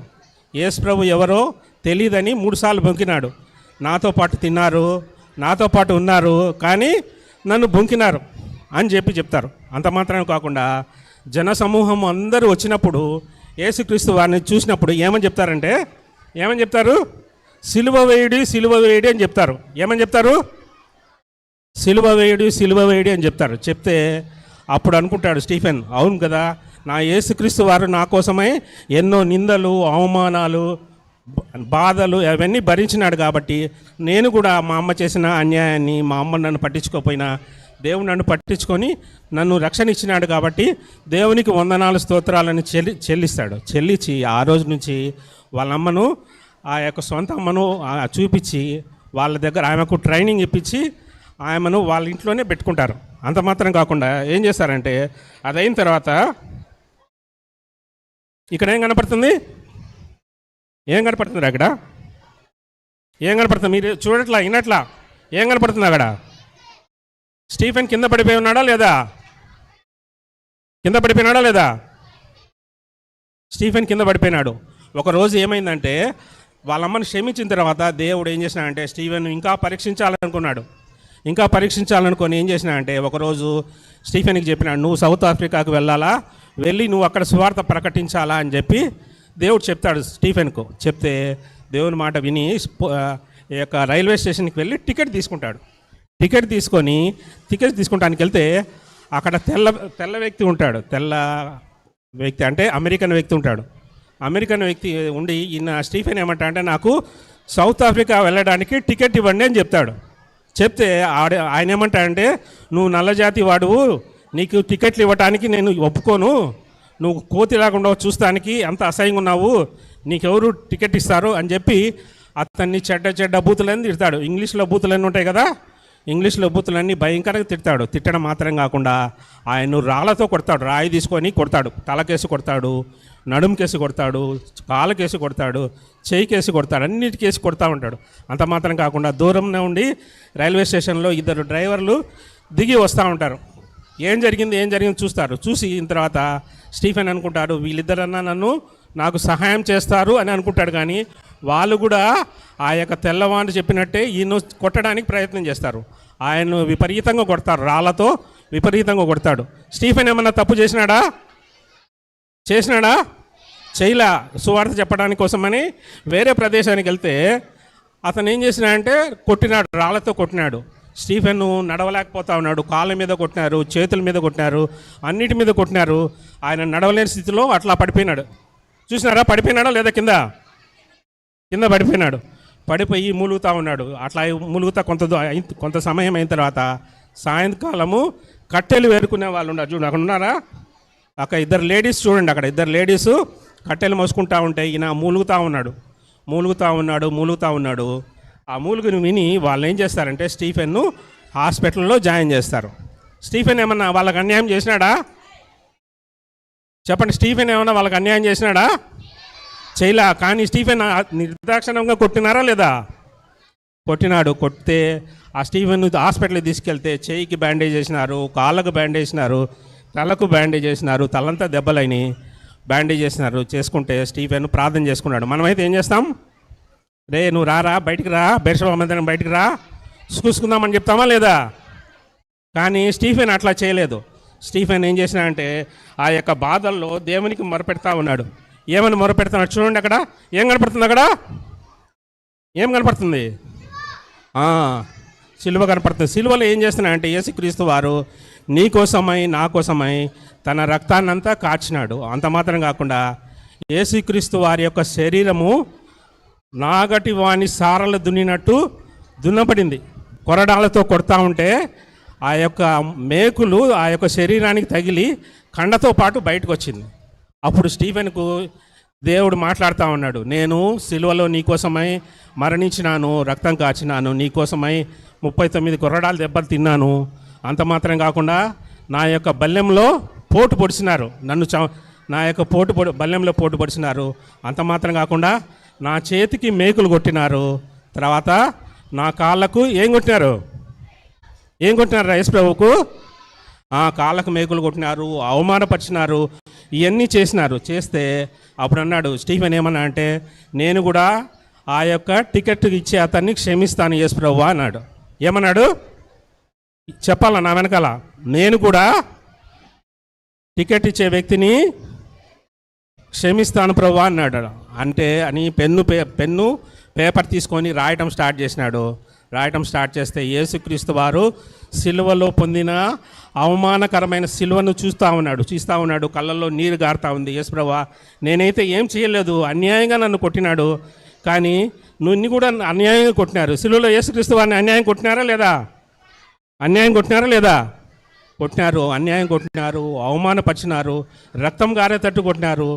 యేసు ప్రభు ఎవరో తెలియదని 3 సార్లు బొంకినాడు. నాతో పాటు తిన్నారు, నాతో పాటు ఉన్నారు, కానీ నన్ను బొంకినారు అని చెప్తారు. అంత మాత్రమే కాకుండా జనసమూహం అందరూ వచ్చినప్పుడు యేసుక్రీస్తు వారిని చూసినప్పుడు ఏమని చెప్తారు? సిలువ వేయుడి అని చెప్తారు. ఏమని చెప్తారు? సిలువ వేయుడి అని చెప్తారు. చెప్తే అప్పుడు అనుకుంటాడు స్టీఫెన్, అవును కదా, నా యేసుక్రీస్తు వారు నా కోసమై ఎన్నో నిందలు, అవమానాలు, బాధలు అవన్నీ భరించినాడు కాబట్టి నేను కూడా మా అమ్మ చేసిన అన్యాయాన్ని, మా అమ్మ నన్ను పట్టించుకోకపోయినా దేవుడు నన్ను పట్టించుకొని నన్ను రక్షణ ఇచ్చినాడు కాబట్టి దేవునికి వందనాలు స్తోత్రాలను చెల్లించి ఆ రోజు నుంచి వాళ్ళ అమ్మను, ఆ యొక్క సొంత అమ్మను చూపించి వాళ్ళ దగ్గర ఆమెకు ట్రైనింగ్ ఇప్పించి ఆమెను వాళ్ళ ఇంట్లోనే పెట్టుకుంటారు. అంత మాత్రం కాకుండా ఏం చేస్తారంటే అదైన తర్వాత ఇక్కడ ఏం కనపడుతుంది అక్కడ? ఏం కనపడుతుంది? మీరు చూడట్లా, వినట్లా, ఏం కనపడుతుంది అక్కడ? స్టీఫెన్ కింద పడిపోయి ఉన్నాడా లేదా? స్టీఫెన్ కింద పడిపోయినాడు. ఒకరోజు ఏమైందంటే వాళ్ళమ్మని క్షమించిన తర్వాత దేవుడు ఏం చేసినాడంటే స్టీఫెన్ ఇంకా పరీక్షించాలనుకొని ఏం చేసినాడంటే ఒకరోజు స్టీఫెన్కి చెప్పినాడు, నువ్వు సౌత్ ఆఫ్రికాకు వెళ్ళాలా, వెళ్ళి నువ్వు అక్కడ సువార్త ప్రకటించాలా అని చెప్పి దేవుడు చెప్తాడు స్టీఫెన్కు. చెప్తే దేవుని మాట విని ఈ యొక్క రైల్వే స్టేషన్కి వెళ్ళి టికెట్ తీసుకుంటానికి వెళ్తే అక్కడ తెల్ల వ్యక్తి ఉంటాడు. తెల్ల వ్యక్తి అంటే అమెరికన్ వ్యక్తి ఉంటాడు. అమెరికన్ వ్యక్తి ఉండి ఈయన స్టీఫెన్ ఏమంటాడంటే నాకు సౌత్ ఆఫ్రికా వెళ్ళడానికి టికెట్ ఇవ్వండి అని చెప్తాడు. చెప్తే ఆయన ఏమంటాడంటే నువ్వు నల్లజాతి వాడువు, నీకు టికెట్లు ఇవ్వటానికి నేను ఒప్పుకోను, నువ్వు కోతిలాగా ఉండవు, చూస్తానికి అంత అసహ్యంగా ఉన్నావు, నీకెవరు టికెట్ ఇస్తారు అని చెప్పి అతన్ని చెడ్డ బూతులన్నీ తిడతాడు. ఇంగ్లీష్లో బూతులన్నీ ఉంటాయి కదా, ఇంగ్లీష్లో బూతులన్నీ భయంకరంగా తిడతాడు. తిట్టడం మాత్రం కాకుండా ఆయన రాళ్ళతో కొడతాడు, రాయి తీసుకొని కొడతాడు, తలకేసి కొడతాడు, నడుముకేసి కొడతాడు, కాళ్ళకేసి కొడతాడు, చేయికేసి కొడతాడు, అన్నిటికేసి కొడతా ఉంటాడు. అంత మాత్రం కాకుండా దూరంలో ఉండి రైల్వే స్టేషన్లో 2 డ్రైవర్లు దిగి వస్తూ ఉంటారు. ఏం జరిగింది చూస్తారు. చూసి తర్వాత స్టీఫెన్ అనుకుంటాడు వీళ్ళిద్దరన్నా నాకు సహాయం చేస్తారు అని అనుకుంటాడు. కానీ వాళ్ళు కూడా ఆ యొక్క తెల్లవాండు చెప్పినట్టే ఈయన కొట్టడానికి ప్రయత్నం చేస్తారు. ఆయన్ను విపరీతంగా కొడతారు, రాళ్ళతో విపరీతంగా కొడతాడు. స్టీఫెన్ ఏమన్నా తప్పు చేసినాడా? చేయలా. సువార్త చెప్పడానికి కోసమని వేరే ప్రదేశానికి వెళ్తే అతను ఏం చేసినాడంటే కొట్టినాడు, రాళ్ళతో కొట్టినాడు. స్టీఫెన్ నడవలేకపోతా ఉన్నాడు, కాళ్ళ మీద కొట్టినారు, చేతుల మీద కొట్టినారు, అన్నిటి మీద కొట్టినారు. ఆయన నడవలేని స్థితిలో అట్లా పడిపోయినాడు. చూసినారా? పడిపోయినాడా లేదా? కింద పడిపోయినాడు. పడిపోయి మూలుగుతూ ఉన్నాడు. అట్లా మూలుగుతా కొంత సమయం అయిన తర్వాత సాయంకాలము కట్టెలు వేరుకునే వాళ్ళు ఉన్నారు. చూడండి అక్కడ ఉన్నారా? అక్కడ 2 లేడీస్ చూడండి, అక్కడ 2 లేడీస్ కట్టెలు మోసుకుంటా ఉంటే ఈయన మూలుగుతూ ఉన్నాడు. ఆ మూలుగుని విని వాళ్ళు ఏం చేస్తారంటే స్టీఫెన్ను హాస్పిటల్లో జాయిన్ చేస్తారు. స్టీఫెన్ ఏమన్నా వాళ్ళకి అన్యాయం చేసినాడా? చెప్పండి, స్టీఫెన్ ఏమన్నా వాళ్ళకి అన్యాయం చేసినాడా? చేయలా. కానీ స్టీఫెన్ నిర్దాక్షిణంగా కొట్టినారా లేదా? కొట్టినాడు. కొడితే ఆ స్టీఫెన్ హాస్పిటల్కి తీసుకెళ్తే చేయికి బ్యాండేజ్ చేసినారు, కాళ్ళకు బ్యాండేజ్ చేసినారు, తలకు బ్యాండేజ్ చేసినారు, తలంతా దెబ్బలైన బ్యాండేజ్ చేసినారు. చేసుకుంటే స్టీఫెన్ ప్రార్థన చేసుకున్నాడు. మనమైతే ఏం చేస్తాం? రే నువ్వు రారా, బయటికి రా, బెర్షబా మందిరం బయటికి రా, చూసుకుందామని చెప్తామా లేదా? కానీ స్టీఫెన్ అట్లా చేయలేదు. స్టీఫెన్ ఏం చేసినాడంటే ఆ యొక్క బాధల్లో దేవునికి మొరపెడతా ఉన్నాడు. ఏమని మొరపెడుతున్నాడు చూడండి. అక్కడ ఏం కనపడుతుంది? సిలువ కనపడుతుంది. సిలువలో ఏం చేస్తున్నాడంటే యేసుక్రీస్తు వారు నీ కోసమై నా కోసమై తన రక్తాన్నంతా కార్చినాడు. అంత మాత్రం కాకుండా యేసుక్రీస్తు వారి యొక్క శరీరము నాగటి వాణి సారలు దున్నినట్టు దున్నపడింది. కొరడాలతో కొడతా ఉంటే ఆ యొక్క మేకులు ఆ యొక్క శరీరానికి తగిలి కండతో పాటు బయటకు వచ్చింది. అప్పుడు స్టీఫెన్కు దేవుడు మాట్లాడుతూ ఉన్నాడు, నేను సిలువలో నీకోసమై మరణించినాను, రక్తం కాచినాను, నీకోసమై 39 కొరడాల దెబ్బలు తిన్నాను. అంత మాత్రం కాకుండా నా యొక్క బల్లెంలో పోటు పొడిచినారు, నా యొక్క బల్లెంలో పోటు పొడిచినారు. అంత మాత్రం కాకుండా నా చేతికి మేకులు కొట్టినారు, తర్వాత నా కాళ్ళకు ఏం కొట్టినారు యేసు ప్రభువుకు? కాళ్ళకు మేకులు కొట్టినారు, అవమానపరిచినారు, ఇవన్నీ చేస్తే అప్పుడు అన్నాడు స్టీఫెన్ ఏమన్నా అంటే, నేను కూడా ఆ యొక్క టికెట్ ఇచ్చే అతన్ని క్షమిస్తాను యేసు ప్రభువా అన్నాడు. ఏమన్నాడు చెప్పాలా నా వెనకాల? నేను కూడా టికెట్ ఇచ్చే వ్యక్తిని క్షమిస్తాను ప్రభువా అన్నాడు. అంటే అని పెన్ను పేపర్ తీసుకొని రాయటం స్టార్ట్ చేస్తే యేసుక్రీస్తు వారు సిలువలో పొందిన అవమానకరమైన సిలువను చూస్తూ ఉన్నాడు. కళ్ళల్లో నీరు గారుతూ ఉంది. యేసు ప్రభువా, నేనైతే ఏం చేయలేదు, అన్యాయంగా నన్ను కొట్టినాడు, కానీ నువ్వు కూడా అన్యాయంగా కొట్టినారు. సిలువలో యేసుక్రీస్తు వారిని అన్యాయం కొట్టినారా లేదా? కొట్టినారు, అన్యాయం కొట్టినారు, అవమానపరిచినారు, రక్తం గారేటట్టు కొట్టినారు,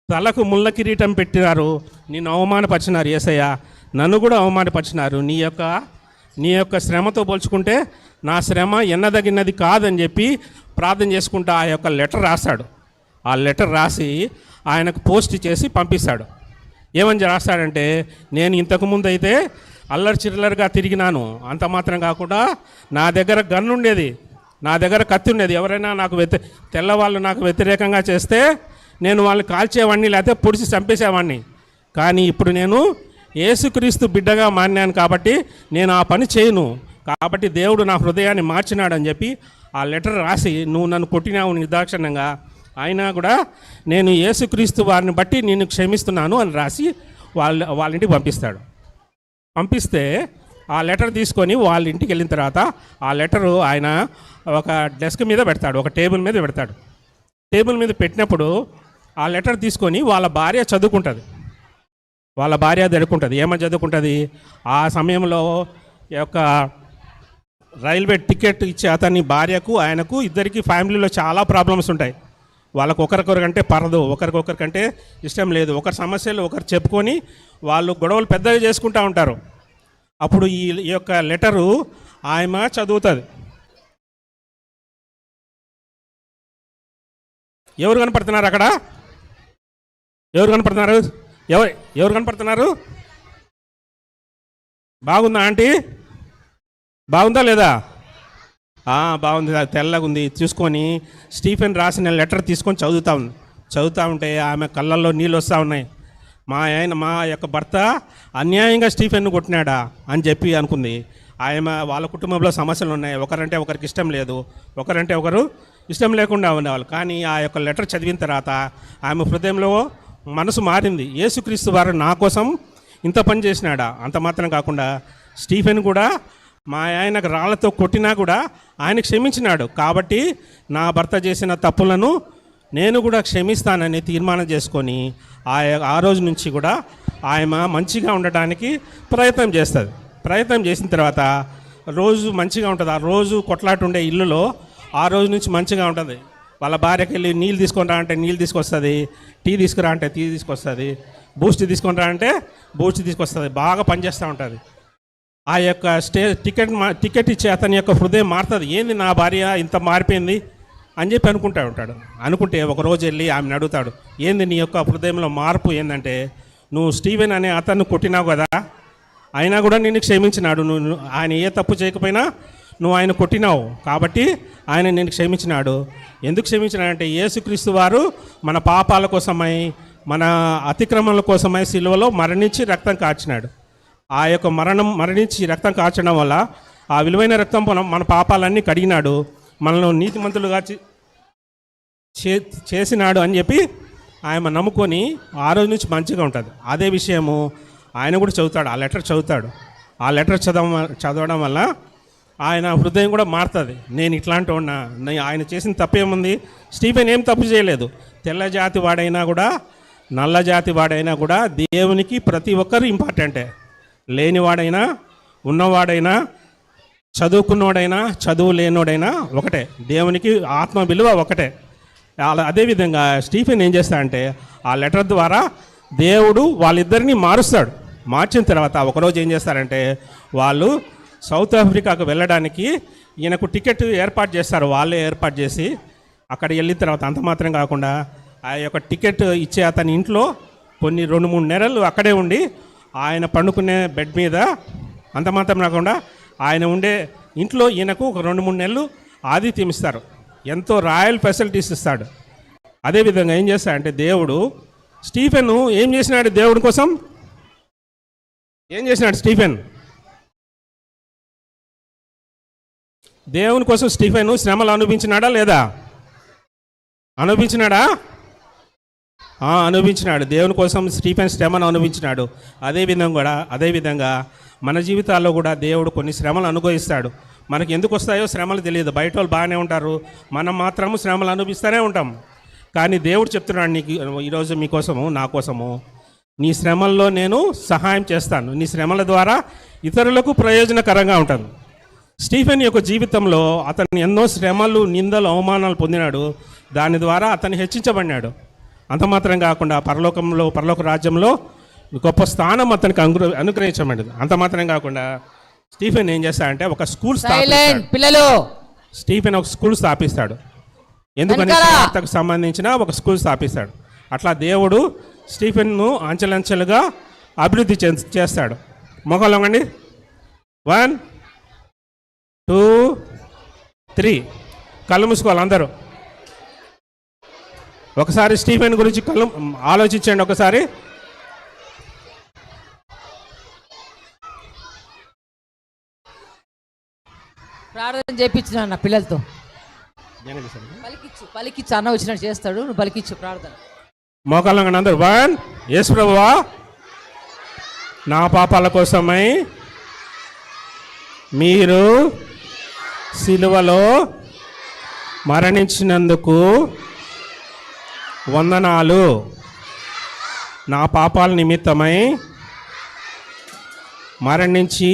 తలకు ముళ్ళ కిరీటం పెట్టినారు, నిన్ను అవమానపరిచినారు యేసయ్య, నన్ను కూడా అవమానపరిచినారు. నీ యొక్క శ్రమతో పోల్చుకుంటే నా శ్రమ ఎన్నదగినది కాదని చెప్పి ప్రార్థన చేసుకుంటూ ఆ యొక్క లెటర్ రాస్తాడు. ఆ లెటర్ రాసి ఆయనకు పోస్ట్ చేసి పంపిస్తాడు. ఏమని రాస్తాడంటే, నేను ఇంతకుముందు అయితే అల్లరి చిల్లరగా తిరిగినాను, అంత మాత్రం కాకుండా నా దగ్గర గన్ను ఉండేది, నా దగ్గర కత్తి ఉండేది. ఎవరైనా నాకు తెల్లవాళ్ళు నాకు వ్యతిరేకంగా చేస్తే నేను వాళ్ళని కాల్చేవాడిని, లేకపోతే పొడిచి చంపేసేవాడిని. కానీ ఇప్పుడు నేను యేసుక్రీస్తు బిడ్డగా మారినాను కాబట్టి నేను ఆ పని చేయను. కాబట్టి దేవుడు నా హృదయాన్ని మార్చినాడని చెప్పి ఆ లెటర్ రాసి, నువ్వు నన్ను కొట్టినావు నిర్దాక్షిణ్యంగా, అయినా కూడా నేను యేసుక్రీస్తు వారిని బట్టి నిన్ను క్షమిస్తున్నాను అని రాసి వాళ్ళ ఇంటికి పంపిస్తే ఆ లెటర్ తీసుకొని వాళ్ళ ఇంటికి వెళ్ళిన తర్వాత ఆ లెటరు ఆయన ఒక డెస్క్ మీద పెడతాడు, ఒక టేబుల్ మీద పెడతాడు. టేబుల్ మీద పెట్టినప్పుడు ఆ లెటర్ తీసుకొని వాళ్ళ భార్య చదువుకుంటుంది. ఏమని చదువుకుంటుంది? ఆ సమయంలో యొక్క రైల్వే టికెట్ ఇచ్చే అతని భార్యకు ఆయనకు ఇద్దరికి ఫ్యామిలీలో చాలా ప్రాబ్లమ్స్ ఉంటాయి. వాళ్ళకు ఒకరికొకరికంటే పరదు, ఒకరికొకరికంటే ఇష్టం లేదు, ఒకరి సమస్యలు ఒకరు చెప్పుకొని వాళ్ళు గొడవలు పెద్దగా చేసుకుంటూ ఉంటారు. అప్పుడు ఈ యొక్క లెటరు ఆమె చదువుతుంది. ఎవరు కనపడుతున్నారు అక్కడ? ఎవరు కనపడుతున్నారు? బాగుందా ఆంటీ? బాగుందా లేదా? బాగుంది, తెల్లగా ఉంది. చూసుకొని స్టీఫెన్ రాసిన లెటర్ తీసుకొని చదువుతూ ఉంటే ఆమె కళ్ళల్లో నీళ్ళు వస్తూ ఉన్నాయి. మా యొక్క భర్త అన్యాయంగా స్టీఫెన్ను కొట్టినాడా అని చెప్పి అనుకుంది. ఆమె వాళ్ళ కుటుంబంలో సమస్యలు ఉన్నాయి, ఒకరంటే ఒకరికి ఇష్టం లేదు, ఒకరంటే ఒకరు ఇష్టం లేకుండా ఉండేవాళ్ళు. కానీ ఆ యొక్క లెటర్ చదివిన తర్వాత ఆమె హృదయంలో మనసు మారింది. యేసుక్రీస్తు వారు నా కోసం ఇంత పని చేసినాడా? అంత మాత్రం కాకుండా స్టీఫెన్ కూడా మా ఆయనకు రాళ్లతో కొట్టినా కూడా ఆయన క్షమించినాడు, కాబట్టి నా భర్త చేసిన తప్పులను నేను కూడా క్షమిస్తానని తీర్మానం చేసుకొని ఆ రోజు నుంచి కూడా ఆమె మంచిగా ఉండటానికి ప్రయత్నం చేసిన తర్వాత రోజు మంచిగా ఉంటుంది. ఆ రోజు కొట్లాట ఉండే ఇల్లులో ఆ రోజు నుంచి మంచిగా ఉంటుంది. వాళ్ళ భార్యకి వెళ్ళి నీళ్ళు తీసుకొని రా అంటే నీళ్ళు తీసుకొస్తుంది, టీ తీసుకురా అంటే టీ తీసుకొస్తుంది, బూస్ట్ తీసుకొని రా అంటే బూస్ట్ తీసుకొస్తుంది. బాగా పనిచేస్తూ ఉంటుంది. ఆ యొక్క టికెట్ ఇచ్చే అతని యొక్క హృదయం మారుతుంది. ఏంది నా భార్య ఇంత మారిపోయింది అని చెప్పి అనుకుంటే ఒకరోజు వెళ్ళి ఆమెను అడుగుతాడు, ఏంది నీ యొక్క హృదయంలో మార్పు ఏంటంటే, నువ్వు స్టీవెన్ అనే అతన్ని కొట్టినావు కదా, అయినా కూడా నిన్ను క్షమించినాడు. నువ్వు ఆయన ఏ తప్పు చేయకపోయినా నువ్వు ఆయన కొట్టినావు కాబట్టి ఆయన నిన్ను క్షమించినాడు. ఎందుకు క్షమించినాడంటే యేసుక్రీస్తు వారు మన పాపాల కోసమై మన అతిక్రమణల కోసమై సిలువలో మరణించి రక్తం కార్చినాడు. ఆ యొక్క మరణించి రక్తం కార్చడం వల్ల ఆ విలువైన రక్తం మన పాపాలన్నీ కడిగినాడు, మనల్ని నీతిమంతులుగా చేసినాడు అని చెప్పి ఆయన నమ్ముకొని ఆ రోజు నుంచి మంచిగా ఉంటుంది. అదే విషయము ఆయన కూడా చదువుతాడు, ఆ లెటర్ చదువుతాడు. ఆ లెటర్ చదవడం వల్ల ఆయన హృదయం కూడా మారుతుంది. నేను ఇట్లాంటి ఉన్నా, ఆయన చేసిన తప్పేముంది? స్టీఫెన్ ఏం తప్పు చేయలేదు. తెల్ల జాతి వాడైనా కూడా నల్ల జాతి వాడైనా కూడా దేవునికి ప్రతి ఒక్కరు ఇంపార్టెంటే. లేనివాడైనా ఉన్నవాడైనా చదువుకున్నవాడైనా చదువు లేనివాడైనా ఒకటే, దేవునికి ఆత్మ విలువ ఒకటే. అదేవిధంగా స్టీఫెన్ ఏం చేస్తాడంటే ఆ లెటర్ ద్వారా దేవుడు వాళ్ళిద్దరినీ మార్చిన తర్వాత ఒకరోజు ఏం చేస్తారంటే వాళ్ళు సౌత్ ఆఫ్రికాకు వెళ్ళడానికి ఈయనకు టికెట్ ఏర్పాటు చేస్తారు. వాళ్ళే ఏర్పాటు చేసి అక్కడ వెళ్ళిన తర్వాత అంత మాత్రం కాకుండా ఆ యొక్క టికెట్ ఇచ్చే అతని ఇంట్లో కొన్ని 2-3 నెలలు అక్కడే ఉండి ఆయన పండుకునే బెడ్ మీద అంత మాత్రం కాకుండా ఆయన ఉండే ఇంట్లో ఈయనకు ఒక 2-3 నెలలు ఆతిథ్యం ఇస్తారు. ఎంతో రాయల్ ఫెసిలిటీస్ ఇస్తాడు. అదేవిధంగా ఏం చేస్తాడంటే దేవుడు స్టీఫెన్ ఏం చేసినాడు దేవుడి కోసం? ఏం చేసినాడు స్టీఫెన్? దేవుని కోసం స్టీఫెన్ శ్రమలు అనుభవించినాడా లేదా? అనుభవించినాడా? అనుభవించినాడు. దేవుని కోసం స్టీఫెన్ శ్రమను అనుభవించినాడు. అదేవిధంగా మన జీవితాల్లో కూడా దేవుడు కొన్ని శ్రమలు అనుభవిస్తాడు. మనకి ఎందుకు వస్తాయో శ్రమలు తెలియదు. బయట వాళ్ళు బాగానే ఉంటారు, మనం మాత్రము శ్రమలు అనుభవిస్తూనే ఉంటాం. కానీ దేవుడు చెప్తున్నాడు నీకు ఈరోజు మీకోసము, నా కోసము, నీ శ్రమల్లో నేను సహాయం చేస్తాను. నీ శ్రమల ద్వారా ఇతరులకు ప్రయోజనకరంగా ఉంటుంది. స్టీఫెన్ యొక్క జీవితంలో అతను ఎన్నో శ్రమలు, నిందలు, అవమానాలు పొందినాడు. దాని ద్వారా అతను హెచ్చించబడినాడు. అంత మాత్రం కాకుండా పరలోక రాజ్యంలో గొప్ప స్థానం అతనికి అనుగ్రహించబడింది. అంత మాత్రం కాకుండా స్టీఫెన్ ఏం చేస్తాడంటే ఒక స్కూల్ స్టీఫెన్ ఒక స్కూల్ స్థాపిస్తాడు. ఎందుకని సువార్తకు సంబంధించిన ఒక స్కూల్ స్థాపిస్తాడు. అట్లా దేవుడు స్టీఫెన్ను అంచెలంచెలుగా అభివృద్ధి చేస్తాడు. మొక్కలండి 1 2 3 కళ్ళు మూసుకోవాలి అందరూ. ఒకసారి స్టీఫెన్ గురించి ఆలోచించండి. ఒకసారి
ప్రార్థన చేయించిన నా పిల్లలతో పలికిచ్చు అన్న వచ్చినట్టు చేస్తాడు. నువ్వు పలికిచ్చు ప్రార్థన.
మోకాళ్ళంగా అందరూ 1 యేసు ప్రభువా నా పాపాల కోసమై మీరు సిలువలో మరణించినందుకు వందనాలు. నా పాపాల నిమిత్తమై మరణించి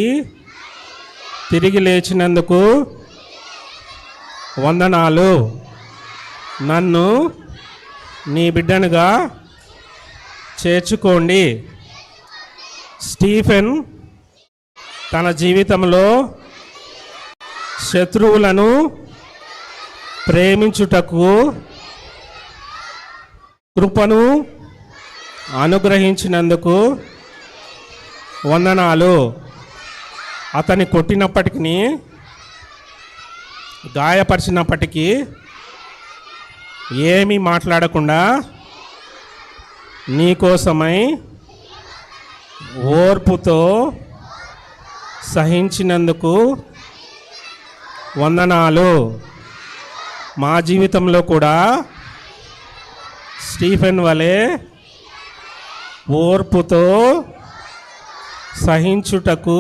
తిరిగి లేచినందుకు వందనాలు. నన్ను నీ బిడ్డనుగా చేర్చుకోండి. స్టీఫెన్ తన జీవితంలో శత్రువులను ప్రేమించుటకు కృపను అనుగ్రహించినందుకు వందనాలు. అతన్ని కొట్టినప్పటికీ, గాయపరిచినప్పటికీ ఏమీ మాట్లాడకుండా నీకోసమై ఓర్పుతో సహించినందుకు వందనాలు. మా జీవితంలో కూడా స్టీఫెన్ వలె ఓర్పుతో సహించుటకు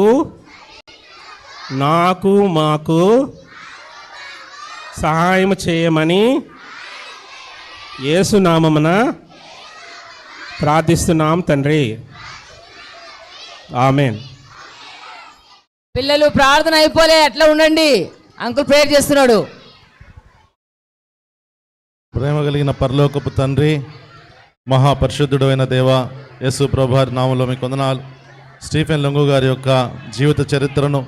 మాకు సహాయం చేయమని యేసు నామమున ప్రార్థిస్తున్నాం తండ్రి. ఆమేన్.
పిల్లలు ప్రార్థన అయిపోలే, అట్లా ఉండండి. అంకుల్ ప్రేయర్ చేస్తున్నాడు.
ప్రేమ కలిగిన పరలోకపు తండ్రి, మహాపరిశుద్ధుడు అయిన దేవ, యేసు ప్రభువారి నామంలో మీకు వందనాలు. స్టీఫెన్ లొంగు గారి యొక్క జీవిత చరిత్రను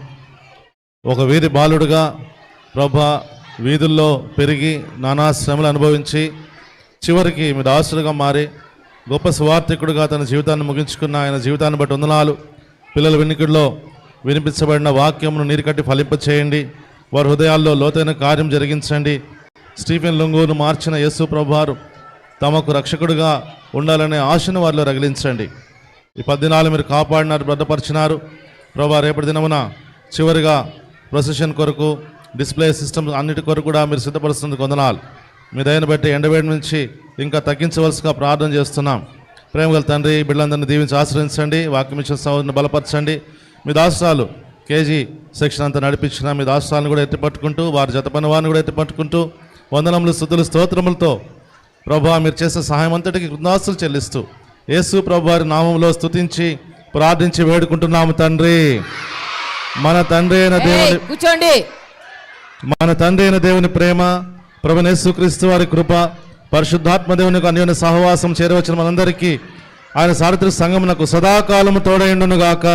ఒక వీధి బాలుడుగా ప్రభా వీధుల్లో పెరిగి నానా శ్రమలు అనుభవించి చివరికి మీ దాసులుగా మారి గొప్ప సువార్థికుడుగా తన జీవితాన్ని ముగించుకున్న ఆయన జీవితాన్ని బట్టి వందనాలు. పిల్లల వినికిడిలో వినిపించబడిన వాక్యమును నీరుకట్టి ఫలింపచేయండి. వారి హృదయాల్లో లోతైన కార్యం జరిగించండి. స్టీఫెన్ లొంగును మార్చిన యేసు ప్రభువారు తమకు రక్షకుడిగా ఉండాలనే ఆశను వారిలో రగిలించండి. ఈ 10 దినాలు మీరు కాపాడినారు, భద్రపరిచినారు ప్రభా. రేపటి దినమున చివరిగా ప్రొసెషన్ కొరకు, డిస్ప్లే సిస్టమ్ అన్నిటి కొరకు కూడా మీరు సిద్ధపరుస్తున్నందుకు వందనాలు. మీ దయను బట్టి ఎండవేడి నుంచి ఇంకా తగ్గించవలసిగా ప్రార్థన చేస్తున్నాం. ప్రేమగల తండ్రి, బిడ్డలందరినీ దీవించి ఆశ్రయించండి. వాక్యం ఇచ్చిన సౌదరిని బలపరచండి. మీ దాసరాలు కేజీ సెక్షన్ అంతా నడిపించిన మీ దాసరాలను కూడా ఎత్తిపట్టుకుంటూ, వారి జత పని వారిని కూడా ఎత్తిపట్టుకుంటూ వందనములు, స్తుతులు, స్తోత్రములతో ప్రభా మీరు చేసే సహాయం అంతటికి కృతజ్ఞతలు చెల్లిస్తూ యేసు ప్రభు వారి నామంలో స్తుతించి ప్రార్థించి వేడుకుంటున్నాము తండ్రి. మన తండ్రి అయిన దేవుని
కూర్చోండి.
మన తండ్రి అయిన దేవుని ప్రేమ, ప్రభువైన యేసుక్రీస్తు వారి కృప, పరిశుద్ధాత్మ దేవుని అన్యోన్య సహవాసం చేరవచ్చిన మనందరికీ ఆయన సార్వత్రిక సంఘమునకు సదాకాలము తోడైండును గాక.